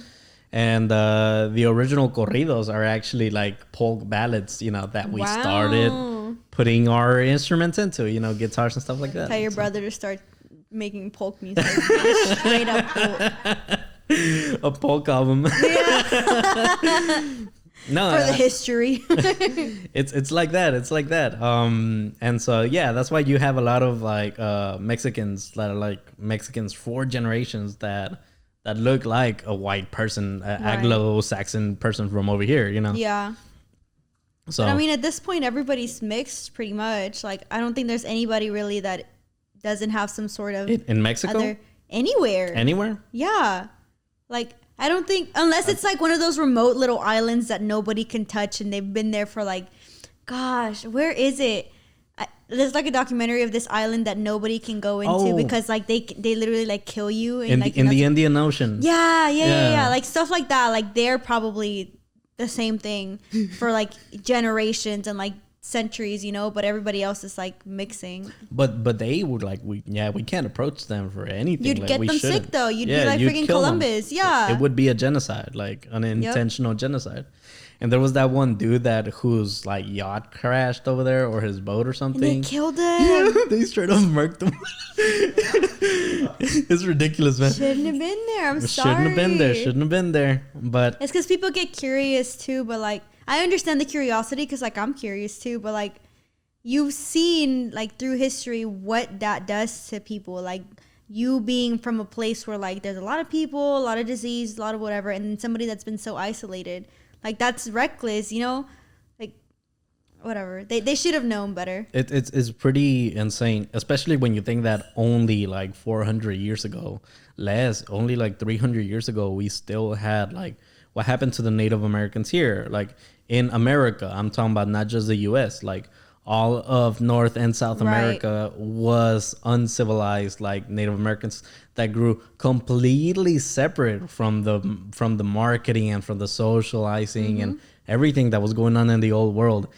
And the original corridos are actually like folk ballads, you know, that we started putting our instruments into, you know, guitars and stuff like that. Tell your brother to start making folk music. Straight up folk. A folk album. No, For the history. it's like that. It's like that. And so yeah, that's why you have a lot of like Mexicans that are like Mexicans for generations that look like a white person, Anglo-Saxon person from over here, you know. Yeah. So but I mean, at this point, everybody's mixed pretty much. Like, I don't think there's anybody really that doesn't have some sort of in Mexico, anywhere. Yeah. Like, I don't think, unless it's like one of those remote little islands that nobody can touch and they've been there for like, gosh, where is it? There's like a documentary of this island that nobody can go into because like they literally like kill you in the Indian Ocean. Yeah. Like stuff like that. Like they're probably the same thing for like generations and like centuries, you know, but everybody else is like mixing. But they would like we can't approach them for anything. You'd like, get them sick though. You'd be like freaking Columbus. Yeah. It would be a genocide, like an intentional genocide. And there was that one dude whose like yacht crashed over there or his boat or something. And they killed him. Yeah, they straight up murked him. It's ridiculous, man. Shouldn't have been there. I'm sorry. Shouldn't have been there. But it's because people get curious too. But like, I understand the curiosity because like I'm curious too. But like, you've seen like through history what that does to people. Like you being from a place where like there's a lot of people, a lot of disease, a lot of whatever, and somebody that's been so isolated. Like, that's reckless, you know? Like, whatever. They should have known better. It's pretty insane, especially when you think that only, like, 400 years ago, only, like, 300 years ago, we still had, like, what happened to the Native Americans here? Like, in America, I'm talking about not just the U.S., like, all of North and South America was uncivilized, like Native Americans that grew completely separate from the marketing and from the socializing and everything that was going on in the old world.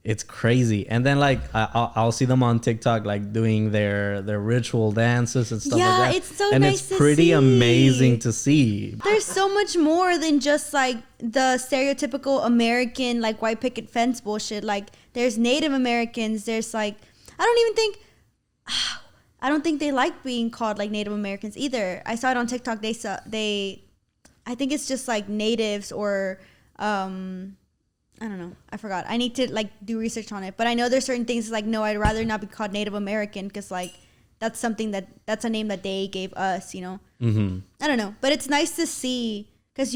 It's crazy. And then like I'll see them on TikTok like doing their ritual dances and stuff like that. Yeah, it's so and nice to see. And it's pretty amazing to see. There's so much more than just like the stereotypical American like white picket fence bullshit. Like there's Native Americans. There's like I don't think they like being called like Native Americans either. I saw it on TikTok. I think it's just like natives or I don't know. I forgot. I need to like do research on it. But I know there's certain things like, no, I'd rather not be called Native American because like that's something that's a name that they gave us, you know? Mm-hmm. I don't know. But it's nice to see because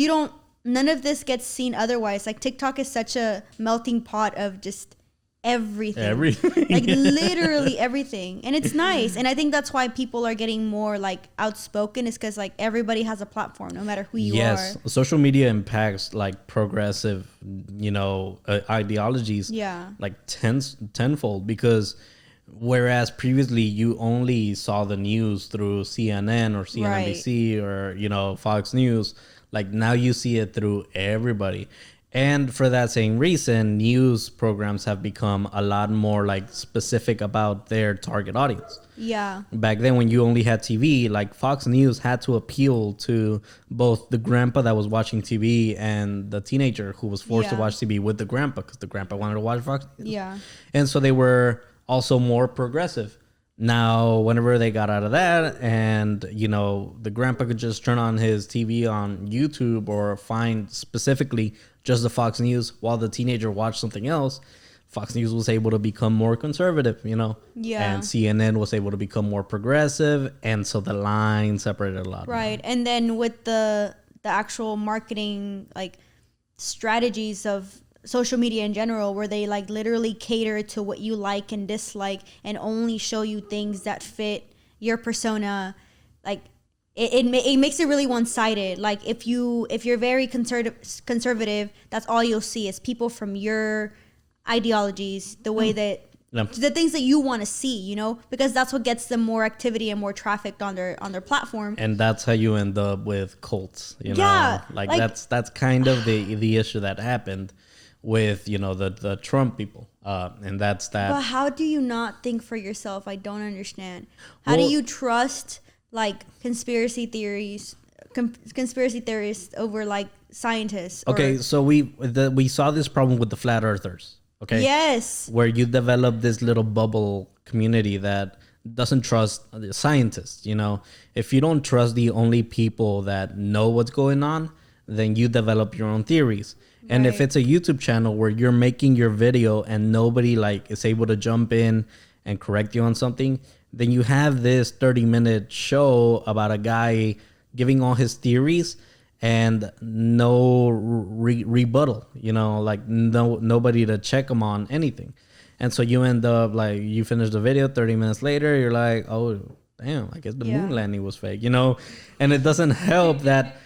none of this gets seen otherwise. Like TikTok is such a melting pot of just everything. Like literally everything. And it's nice. And I think that's why people are getting more like outspoken is because like everybody has a platform no matter who you are. Yes, social media impacts like progressive, you know, ideologies like tenfold because whereas previously you only saw the news through CNN or CNBC or, you know, Fox News, like now you see it through everybody. And for that same reason, news programs have become a lot more like specific about their target audience. Yeah. Back then when you only had TV, like Fox News had to appeal to both the grandpa that was watching TV and the teenager who was forced to watch TV with the grandpa because the grandpa wanted to watch Fox News. Yeah. And so they were also more progressive. Now, whenever they got out of that and, you know, the grandpa could just turn on his TV on YouTube or find specifically just the Fox News while the teenager watched something else, Fox News was able to become more conservative, Yeah. and CNN was able to become more progressive, and so the line separated a lot. Right. And then with the actual marketing like strategies of social media in general, where they like literally cater to what you like and dislike and only show you things that fit your persona, like it makes it really one-sided. Like if you're very conservative, that's all you'll see is people from your ideologies, the way that the things that you want to see, because that's what gets them more activity and more traffic on their platform. And that's how you end up with cults, Yeah, like that's kind of the issue that happened with the Trump people, and that's that. But how do you not think for yourself? I don't understand. How do you trust like conspiracy theories, conspiracy theorists over like scientists? Okay, so we saw this problem with the flat earthers. Okay. Yes. Where you develop this little bubble community that doesn't trust the scientists. If you don't trust the only people that know what's going on, then you develop your own theories. And if it's a YouTube channel where you're making your video and nobody like is able to jump in and correct you on something, then you have this 30-minute show about a guy giving all his theories and no rebuttal, like nobody to check him on anything. And so you end up like, you finish the video 30 minutes later, you're like, oh, damn, I guess the moon landing was fake, and it doesn't help that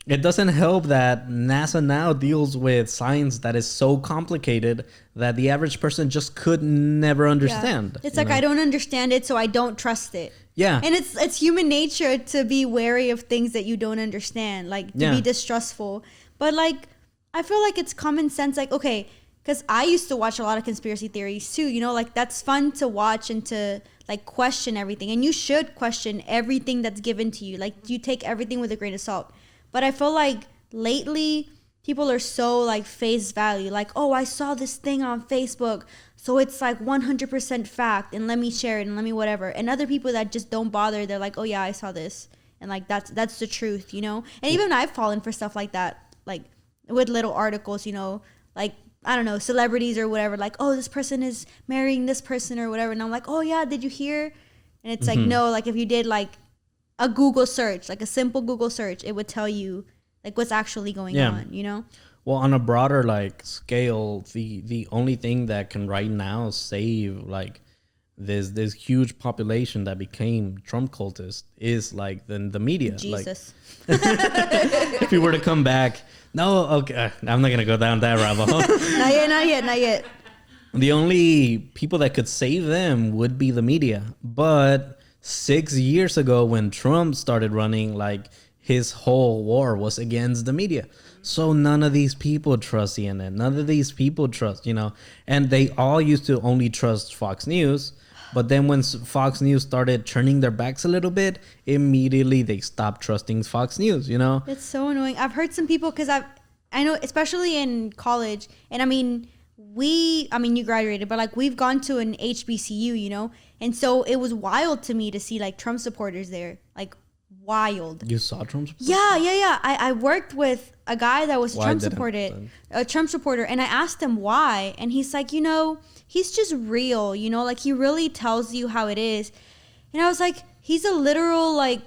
NASA now deals with science that is so complicated that the average person just could never understand. It's like, I don't understand it, so I don't trust it. Yeah. And it's human nature to be wary of things that you don't understand, like to be distrustful. But like, I feel like it's common sense. Like, okay, because I used to watch a lot of conspiracy theories too, like that's fun to watch and to like question everything. And you should question everything that's given to you. Like you take everything with a grain of salt. But I feel like lately people are so like face value, like, oh, I saw this thing on Facebook, so it's like 100% fact, and let me share it and let me whatever. And other people that just don't bother, they're like, oh yeah, I saw this, and like that's the truth, And even I've fallen for stuff like that, like with little articles, like I don't know, celebrities or whatever, like, oh, this person is marrying this person or whatever, and I'm like, oh yeah, did you hear? And it's like, no, like if you did like a Google search, like a simple Google search, it would tell you like what's actually going on, Well, on a broader like scale, the only thing that can right now save like this huge population that became Trump cultists is like the media. Jesus. Like, if we were to come back, no, okay, I'm not gonna go down that rabbit hole. Not yet. The only people that could save them would be the media, but 6 years ago when Trump started running, like his whole war was against the media. So none of these people trust CNN. None of these people trust, and they all used to only trust Fox News. But then when Fox News started turning their backs a little bit, immediately they stopped trusting Fox News, It's so annoying. I've heard some people, because I know, especially in college, and I mean, you graduated, but like we've gone to an HBCU, and so it was wild to me to see like Trump supporters there, like wild. You saw Trump supporters? Yeah. I worked with a guy that was a Trump supporter, and I asked him why, and he's like, he's just real, like he really tells you how it is. And I was like, he's a literal like,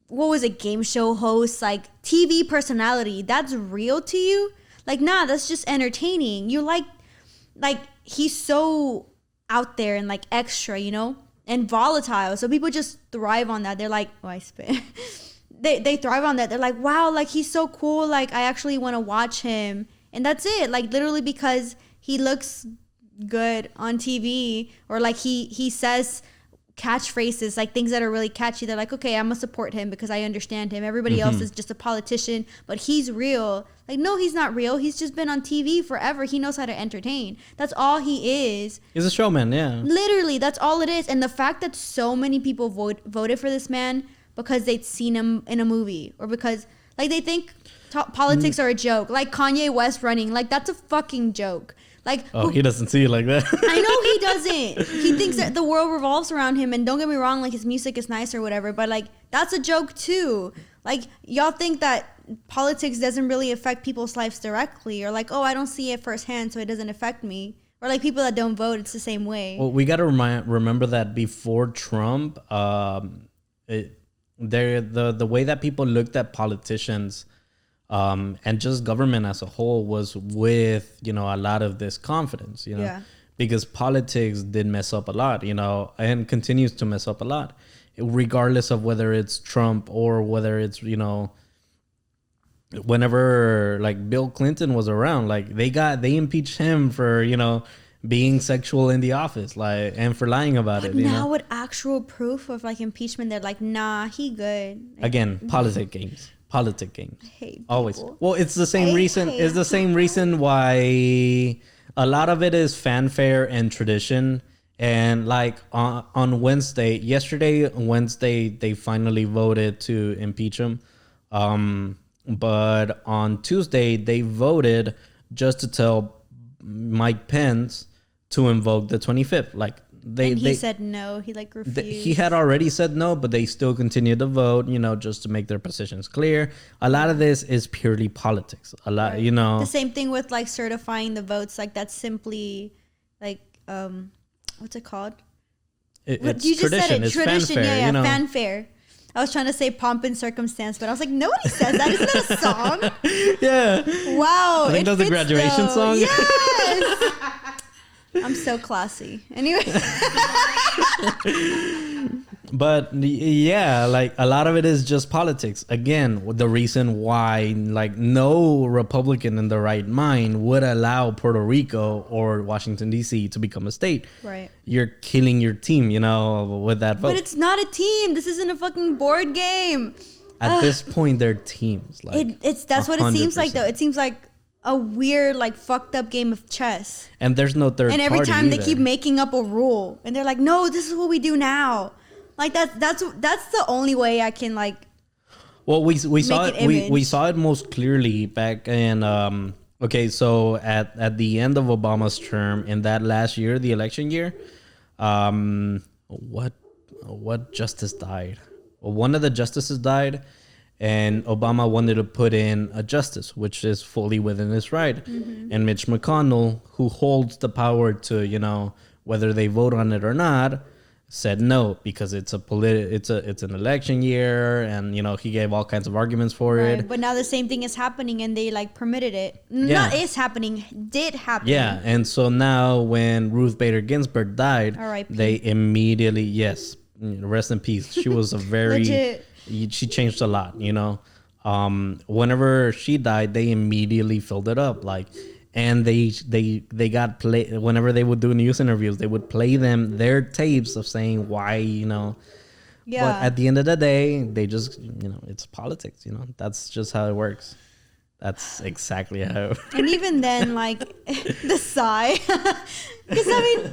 what was it, game show host, like TV personality. That's real to you? Like, nah, that's just entertaining. You like he's so out there and like extra, and volatile. So people just thrive on that. They're like, oh, I spit. they thrive on that. They're like, wow, like he's so cool. Like I actually want to watch him. And that's it. Like literally because he looks good on TV, or like he says catchphrases, like things that are really catchy. They're like, okay, I'm gonna support him because I understand him. Everybody else is just a politician, but he's real. Like, no, he's not real. He's just been on TV forever. He knows how to entertain. That's all he is. He's a showman, yeah. Literally, that's all it is. And the fact that so many people voted for this man because they'd seen him in a movie, or because like they think politics are a joke. Like Kanye West running, like that's a fucking joke. Like, he doesn't see it like that. I know he doesn't. He thinks that the world revolves around him, and don't get me wrong, like his music is nice or whatever, but like that's a joke too. Like y'all think that politics doesn't really affect people's lives directly, or like, oh, I don't see it firsthand, so it doesn't affect me, Or like people that don't vote, it's the same way. Well, we got to remember that before Trump, the way that people looked at politicians and just government as a whole was with, you know, a lot of this confidence, you know, Yeah. because politics did mess up a lot, you know, and continues to mess up a lot, regardless of whether it's Trump or whether it's, you know, whenever like Bill Clinton was around, like they impeached him for, you know, being sexual in the office, like, and for lying about But it. You now know, with actual proof of like impeachment, they're like, nah, he good. Like, again, politic games. I hate Always. people. Well, it's the same I reason. hate It's the same reason why a lot of it is fanfare and tradition. And like on Wednesday, they finally voted to impeach him. But on Tuesday, they voted just to tell Mike Pence to invoke the 25th. Like He said no. He like refused. he had already said no, but they still continued to vote, you know, just to make their positions clear. A lot of this is purely politics. A lot, you know. The same thing with like certifying the votes. Like that's simply like what's it called? It's You just tradition. said it. It's Tradition. fanfare, Yeah, you know. fanfare. I was trying to say pomp and circumstance, but I was like, nobody says that. Isn't that a song? Yeah. Wow. I think it that was a fits, graduation though. song. Yes. I'm so classy. Anyway. But yeah, like a lot of it is just politics. Again, the reason why like no Republican in the right mind would allow Puerto Rico or Washington D.C. to become a state. Right. You're killing your team, you know, with that vote. But it's not a team. This isn't a fucking board game. At this point, they're teams. Like That's what it seems like 100%. though. It seems like a weird, like fucked up game of chess. And there's no third And every party time they either. keep making up a rule, and they're like, "No, this is what we do now." Like that's the only way I can like. Well, we saw Make it. an We image. saw it most clearly back in. Okay, so at the end of Obama's term in that last year, the election year, what justice died? Well, one of the justices died, and Obama wanted to put in a justice, which is fully within his right. And Mitch McConnell, who holds the power to, you know, whether they vote on it or not, said no because it's an election year, and you know he gave all kinds of arguments for Right, it. but now the same thing is happening, and they like permitted it. Yeah. Not is happening, did happen. Yeah, and so now when Ruth Bader Ginsburg died, R.I.P. they immediately, yes, rest in peace. She was a very Legit. she changed a lot, you know. Whenever she died, they immediately filled it up, like. And they got play whenever they would do news interviews, they would play them their tapes of saying why, you know. Yeah. But at the end of the day, they just, you know, it's politics, you know. That's just how it works. That's exactly how. And even then, like the sigh, because I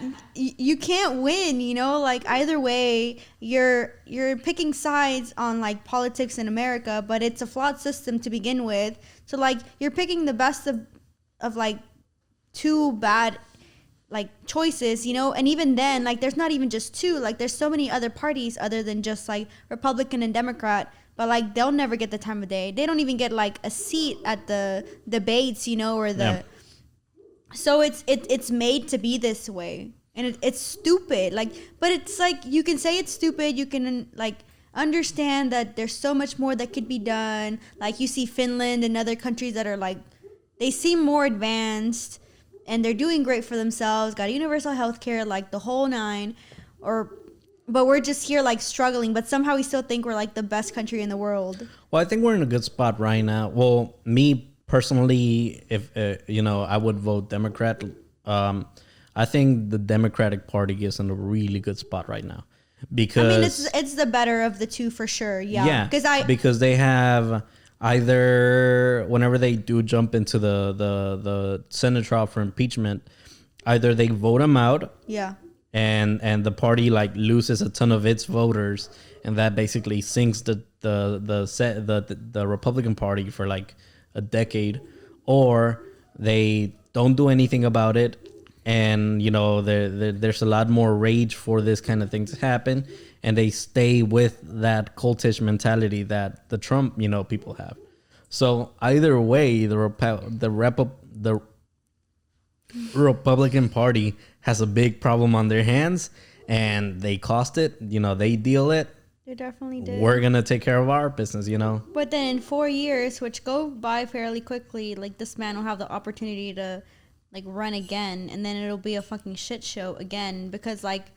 mean, you can't win. You know, like either way, you're picking sides on like politics in America, but it's a flawed system to begin with. So like you're picking the best of like two bad like choices, you know. And even then, like there's not even just two. Like there's so many other parties other than just like Republican and Democrat. But like they'll never get the time of day. They don't even get like a seat at the debates, you know, or the. Yeah. So it's made to be this way, and it's stupid. Like, but it's like you can say it's stupid. You can like understand that there's so much more that could be done. Like you see Finland and other countries that are like, they seem more advanced, and they're doing great for themselves. Got universal health care, like the whole nine, but we're just here like struggling, but somehow we still think we're like the best country in the world. Well, I think we're in a good spot right now. Well, me personally, if you know, I would vote Democrat. I think the Democratic Party is in a really good spot right now because I mean, it's the better of the two for sure. Yeah, because they have either whenever they do jump into the Senate trial for impeachment, either they vote them out. Yeah. And the party like loses a ton of its voters, and that basically sinks the Republican Party for like a decade, or they don't do anything about it, and you know there's a lot more rage for this kind of thing to happen, and they stay with that cultish mentality that the Trump, you know, people have. So either way, Republican Party has a big problem on their hands, and they cost it. They deal it. They definitely did. We're gonna take care of our business. But then in 4 years, which go by fairly quickly, like this man will have the opportunity to like run again, and then it'll be a fucking shit show again, because like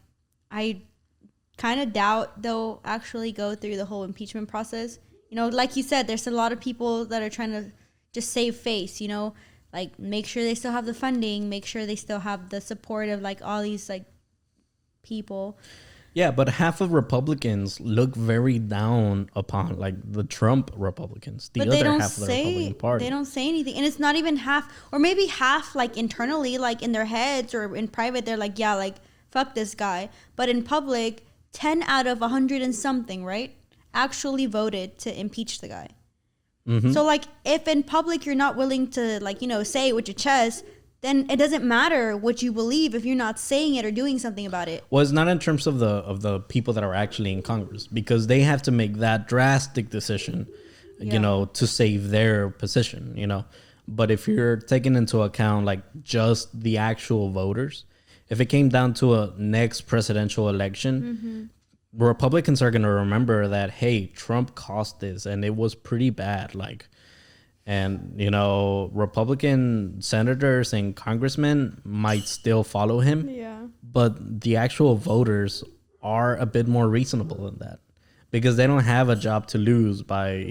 I kind of doubt they'll actually go through the whole impeachment process. Like you said, there's a lot of people that are trying to just save face, like make sure they still have the funding, make sure they still have the support of like all these like people. Yeah, but half of Republicans look very down upon like the Trump Republicans. The But other they don't half of the Republican Party. They don't say anything, and it's not even half, or maybe half like internally, like in their heads or in private, they're like, yeah, like fuck this guy. But in public, 10 out of 100 and something, right, actually voted to impeach the guy. Mm-hmm. So like, if in public you're not willing to like say it with your chest, then it doesn't matter what you believe if you're not saying it or doing something about it. Well, it's not in terms of the people that are actually in Congress, because they have to make that drastic decision, to save their position. But if you're taking into account like just the actual voters, if it came down to a next presidential election, Republicans are going to remember that, hey, Trump cost this and it was pretty bad. And, Republican senators and congressmen might still follow him. Yeah. But the actual voters are a bit more reasonable than that, because they don't have a job to lose by,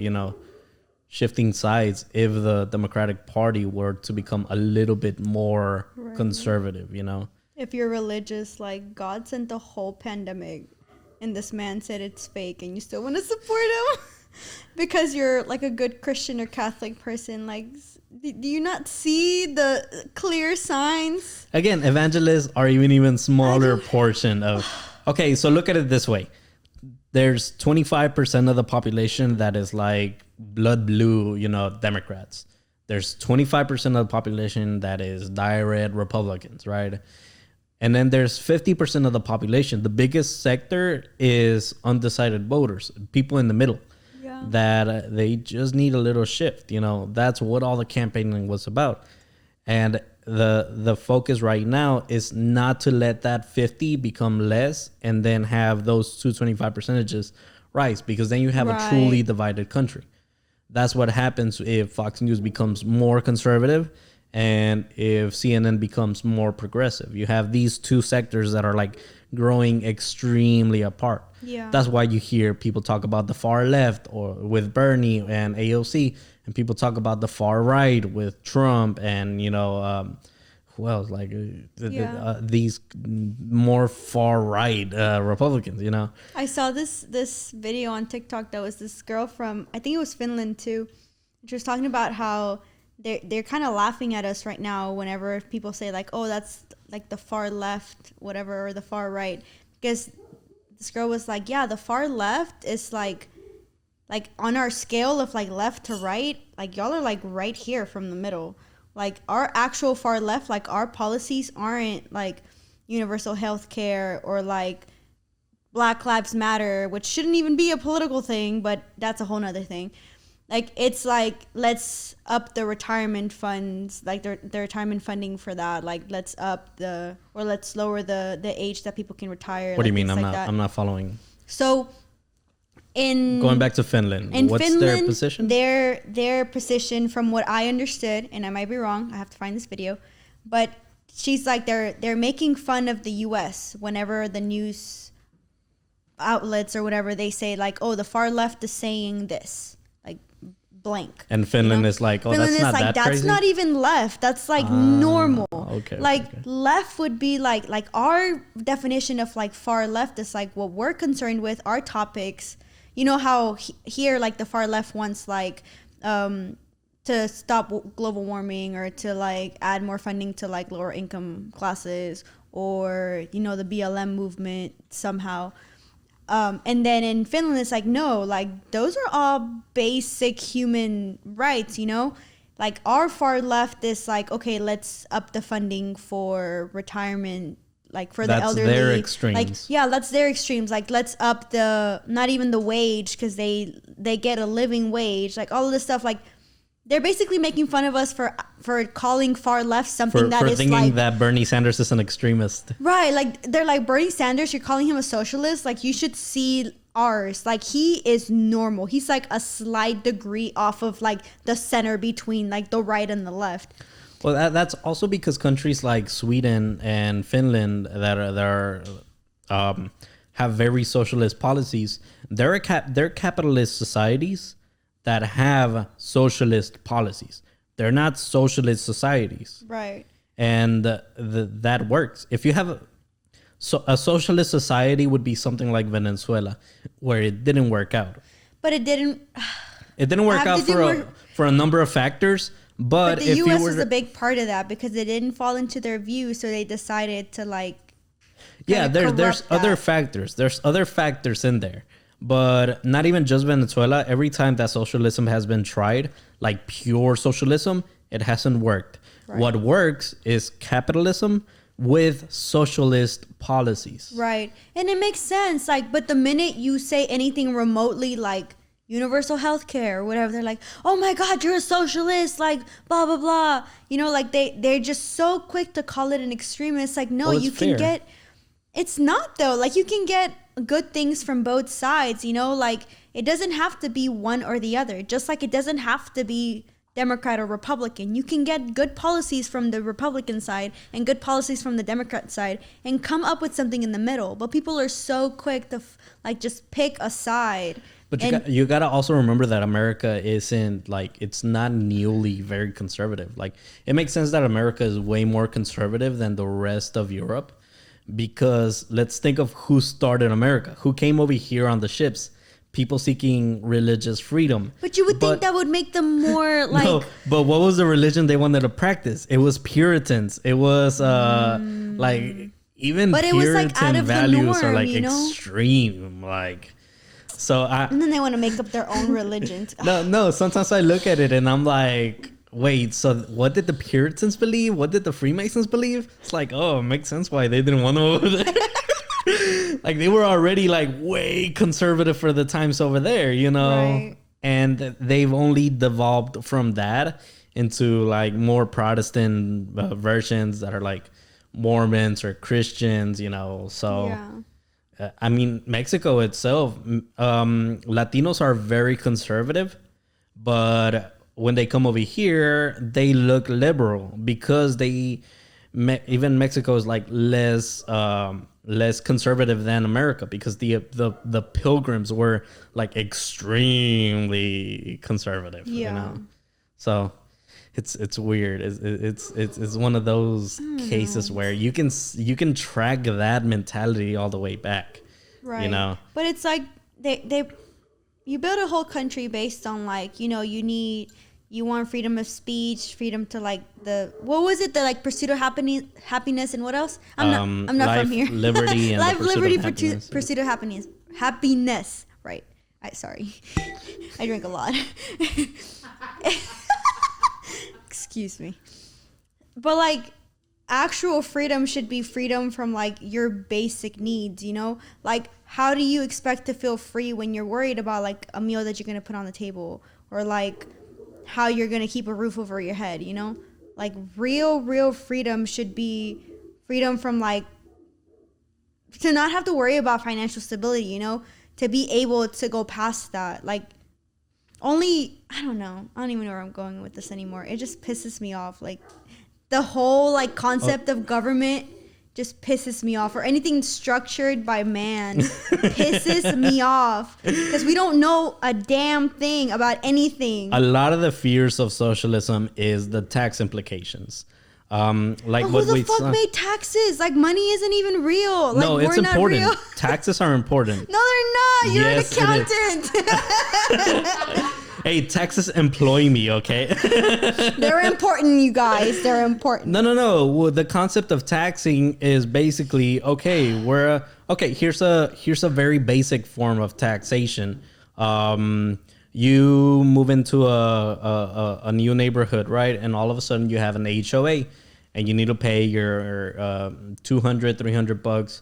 shifting sides if the Democratic Party were to become a little bit more conservative, If you're religious, like God sent the whole pandemic and this man said it's fake and you still want to support him because you're like a good Christian or Catholic person, like, do you not see the clear signs? Again, evangelists are even smaller portion of... Okay, so look at it this way. There's 25% of the population that is like blood blue, Democrats. There's 25% of the population that is dire red Republicans, right? And then there's 50% of the population. The biggest sector is undecided voters, people in the middle. Yeah. That they just need a little shift. That's what all the campaigning was about. And the focus right now is not to let that 50 become less and then have those 225 percentages rise, because then you have a truly divided country. That's what happens if Fox News becomes more conservative and if CNN becomes more progressive. You have these two sectors that are like growing extremely apart. Yeah. That's why you hear people talk about the far left or with Bernie and AOC, and people talk about the far right with Trump and, who else? Like these more far right Republicans, I saw this video on TikTok that was this girl from, I think it was Finland too. She was talking about how they're kind of laughing at us right now whenever people say like, oh, that's like the far left, whatever, or the far right. Because this girl was like, yeah, the far left is like on our scale of like left to right, like y'all are like right here from the middle. Like our actual far left, like our policies aren't like universal health care or like Black Lives Matter, which shouldn't even be a political thing, but that's a whole nother thing. Like, it's like, let's up the retirement funds, like the retirement funding for that. Like, let's lower the age that people can retire. What do you mean? I'm not following. So, going back to Finland, what's Finland, their position? Their position, from what I understood, and I might be wrong, I have to find this video, but she's like, they're making fun of the U.S. whenever the news outlets or whatever, they say like, oh, the far left is saying this. Blank. And Finland is like, oh, Finland that's not like, that that's crazy? not even left. That's like normal. Okay. Left would be like our definition of like far left is like what we're concerned with, our topics. You know how here like the far left wants like to stop global warming or to like add more funding to like lower income classes, or the BLM movement somehow. And then in Finland, it's like, no, like those are all basic human rights, like our far left is like, okay, let's up the funding for retirement, like for the elderly. That's their extremes. Like, yeah, that's their extremes. Like, let's up not even the wage, because they get a living wage, like all of this stuff. Like, they're basically making fun of us for calling far left something for is thinking like that Bernie Sanders is an extremist. right. Like they're like Bernie Sanders. You're calling him a socialist. Like you should see ours. Like he is normal. He's like a slight degree off of like the center between like the right and the left. Well, that's also because countries like Sweden and Finland have very socialist policies. They're capitalist societies that have socialist policies. They're not socialist societies, Right. and that works. If you have a socialist society, would be something like Venezuela, where it didn't work out. But it didn't. It didn't work out for a number of factors. But the if U.S. you were is a big part of that because it didn't fall into their view, so they decided to like. Yeah, there's corrupt other that. factors. There's other factors in there, but not even just Venezuela. Every time that socialism has been tried, like pure socialism, it hasn't worked. Right. What works is capitalism with socialist policies. Right, and it makes sense. Like, but the minute you say anything remotely like universal health care or whatever, they're like, oh my God, you're a socialist, like blah, blah, blah. You know, like they're just so quick to call it an extremist. Like, no, Well, it's you can fair. get, it's not though. Like you can get good things from both sides, you know, like it doesn't have to be one or the other. Just like it doesn't have to be Democrat or Republican. You can get good policies from the Republican side and good policies from the Democrat side and come up with something in the middle. But people are so quick to like just pick a side. But you gotta also remember that America isn't like, it's not newly very conservative. Like it makes sense that America is way more conservative than the rest of Europe, because let's think of who started America, who came over here on the ships, people seeking religious freedom. But you would think that would make them more like. No, but what was the religion they wanted to practice? It was Puritans. It was like even But it was, like, Puritan out of the values are norm, like you know? extreme. Like so And then they want to make up their own religion. No, sometimes I look at it and I'm like, wait, so what did the Puritans believe? What did the Freemasons believe? It's like, oh, it makes sense why they didn't want to over there. Like they were already like way conservative for the times over there, you know? Right. And they've only devolved from that into like more Protestant versions that are like Mormons or Christians, you know? So Yeah. I mean, Mexico itself, Latinos are very conservative, but when they come over here, they look liberal because even Mexico is like less conservative than America, because the Pilgrims were like extremely conservative. Yeah. You know? So it's weird. It's one of those cases where you can track that mentality all the way back. Right. You know. But it's like you build a whole country based on like, you know, you want freedom of speech, freedom to like what was it? The like pursuit of happiness and what else? I'm not life, from here. Liberty, and life, the pursuit liberty, of happiness. pursuit of happiness. Right. Sorry, I drink a lot. Excuse me. But like actual freedom should be freedom from like your basic needs, you know? Like how do you expect to feel free when you're worried about like a meal that you're going to put on the table, or like how you're going to keep a roof over your head, you know? Like real freedom should be freedom from like to not have to worry about financial stability, you know? To be able to go past that. Like I don't know. I don't even know where I'm going with this anymore. It just pisses me off. Like the whole like concept of government just pisses me off, or anything structured by man pisses me off, because we don't know a damn thing about anything. A lot of the fears of socialism is the tax implications. Like but what who we the fuck saw. made taxes? Like money isn't even real. Like No, it's we're not important. real. Taxes are important. No, they're not. You're Yes, it an accountant. Hey, taxes employ me, okay? They're important, you guys. They're important. No. Well, the concept of taxing is basically here's a very basic form of taxation. You move into a new neighborhood, right? And all of a sudden you have an HOA, and you need to pay your $200-$300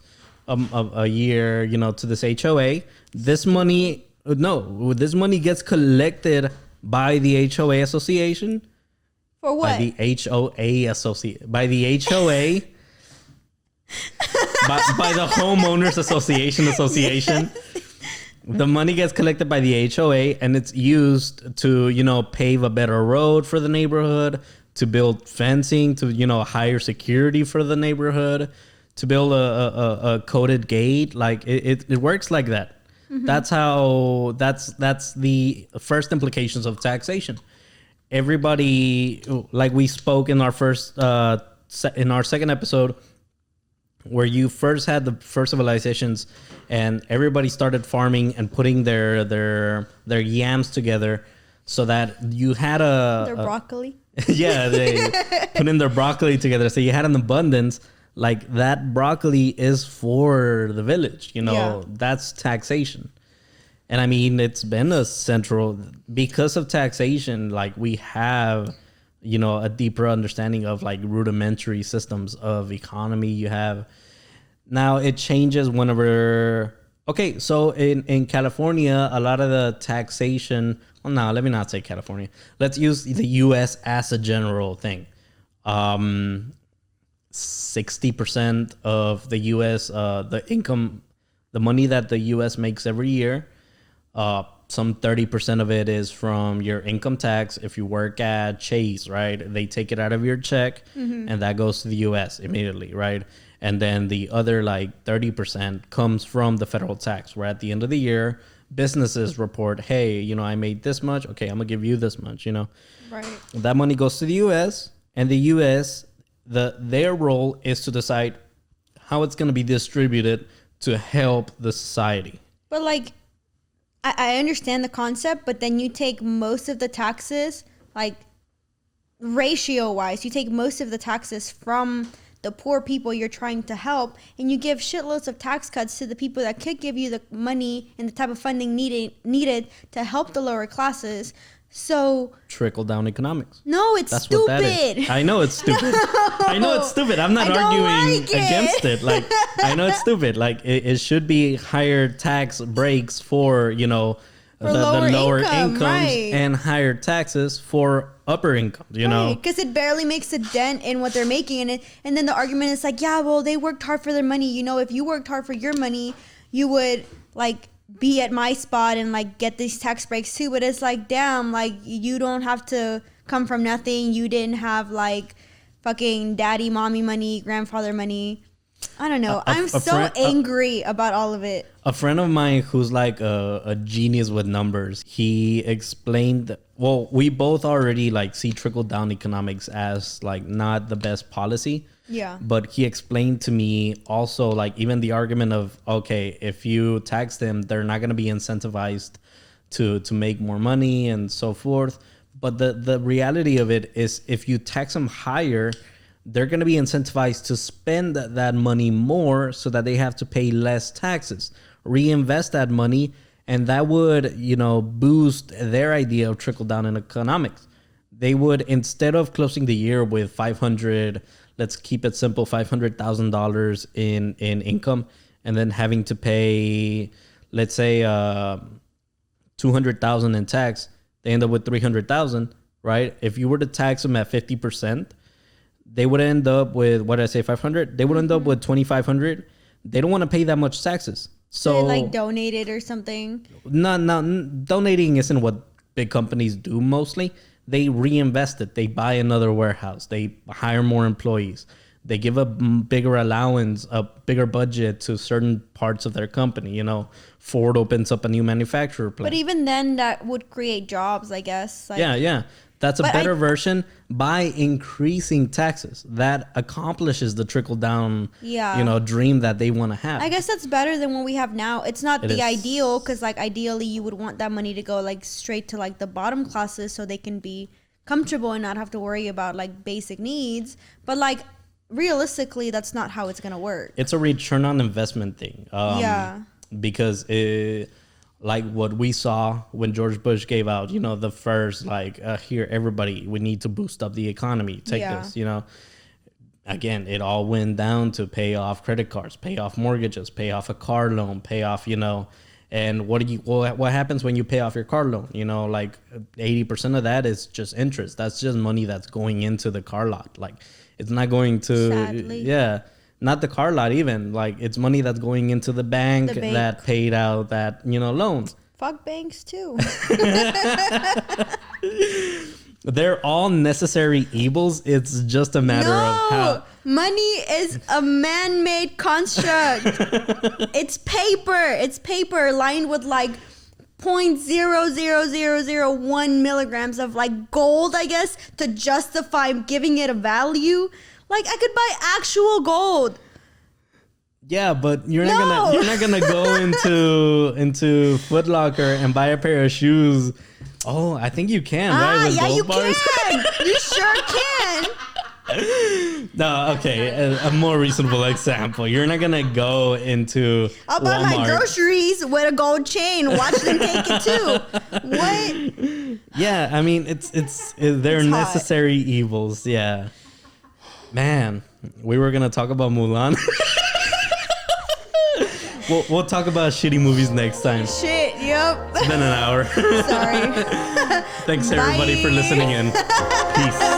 a year, you know, to this HOA. This money gets collected by the HOA Association. For what? By the HOA Association. By the HOA. by the Homeowners Association. The money gets collected by the HOA and it's used to, pave a better road for the neighborhood, to build fencing, to, hire security for the neighborhood, to build a coded gate. Like it works like that. Mm-hmm. That's the first implications of taxation. Everybody, like we spoke in our in our second episode, where you first had the first civilizations and everybody started farming and putting their yams together so that you had their broccoli. Yeah, they put in their broccoli together. So you had an abundance. Like that broccoli is for the village, That's taxation. And I mean, it's been a central, because of taxation, like we have, a deeper understanding of like rudimentary systems of economy. You have, now it changes whenever, okay, so in California, a lot of the taxation, well, no, let me not say California. Let's use the U.S. as a general thing. 60% of the U.S., the income, the money that the U.S. makes every year, some 30% of it is from your income tax. If you work at Chase, right, they take it out of your check, mm-hmm. and that goes to the U.S. immediately, right? And then the other like 30% comes from the federal tax, where at the end of the year, businesses report, hey, I made this much. Okay, I'm gonna give you this much, Right. That money goes to the U.S. and the U.S., their role is to decide how it's gonna be distributed to help the society. But like, I understand the concept, but then you take most of the taxes, like ratio wise, you take most of the taxes from the poor people you're trying to help, and you give shitloads of tax cuts to the people that could give you the money and the type of funding needed to help the lower classes. So trickle down economics. No, that's stupid. What that is. I know it's stupid. No. I know it's stupid. I'm not arguing against it. Like, I know it's stupid. Like, it should be higher tax breaks for, the lower incomes, right, and higher taxes for upper incomes, know? Because it barely makes a dent in what they're making. And then the argument is like, yeah, well, they worked hard for their money. If you worked hard for your money, you would, like, be at my spot and like get these tax breaks too. But it's like, damn, like you don't have to come from nothing. You didn't have like fucking daddy, mommy money, grandfather money. I don't know. I'm so angry about all of it. A friend of mine who's like a genius with numbers, he explained, well, we both already like see trickle down economics as like not the best policy. Yeah. But he explained to me also like even the argument of, okay, if you tax them, they're not going to be incentivized to make more money and so forth. But the reality of it is if you tax them higher, they're going to be incentivized to spend that money more so that they have to pay less taxes, reinvest that money. And that would, boost their idea of trickle down in economics. They would, instead of closing the year with let's keep it simple, $500,000 in income, and then having to pay, let's say, $200,000 in tax, they end up with $300,000, right? If you were to tax them at 50%, they would end up with, what did I say, 500? They would end up with 2,500. They don't want to pay that much taxes. So they like donate it or something? No, donating isn't what big companies do mostly. They reinvest it. They buy another warehouse. They hire more employees. They give a bigger allowance, a bigger budget to certain parts of their company. Ford opens up a new manufacturer plant. But even then, that would create jobs, I guess. Like, yeah. That's a better version by increasing taxes. That accomplishes the trickle down, dream that they want to have. I guess that's better than what we have now. It's not the ideal, because like ideally you would want that money to go like straight to like the bottom classes so they can be comfortable and not have to worry about like basic needs. But like realistically, that's not how it's gonna work. It's a return on investment thing. Because like what we saw when George Bush gave out, the first, like, here, everybody, we need to boost up the economy. Take this, Again, it all went down to pay off credit cards, pay off mortgages, pay off a car loan, pay off, And what happens when you pay off your car loan? You know, like 80% of that is just interest. That's just money that's going into the car lot. Like it's not going to, Sadly. yeah, not the car lot even. Like it's money that's going into the bank, The bank. that paid out that, you know, loans. Fuck banks too. They're all necessary evils. It's just a matter of how. Money is a man-made construct. It's paper lined with like 0.00001 milligrams of like gold, I guess, to justify giving it a value. Like I could buy actual gold. Yeah, but you're not gonna go into Foot Locker and buy a pair of shoes. Oh, I think you can, right? With Yeah, gold you bars? can. You sure can. No, okay. A more reasonable example. You're not gonna go into I'll buy my Walmart. groceries with a gold chain. Watch them take it too. What? Yeah, I mean they're It's hot. necessary evils. Yeah, man. We were gonna talk about Mulan. We'll talk about shitty movies next time. Shit, yep. It's been an hour. Sorry. Thanks everybody for Bye. listening in. Peace.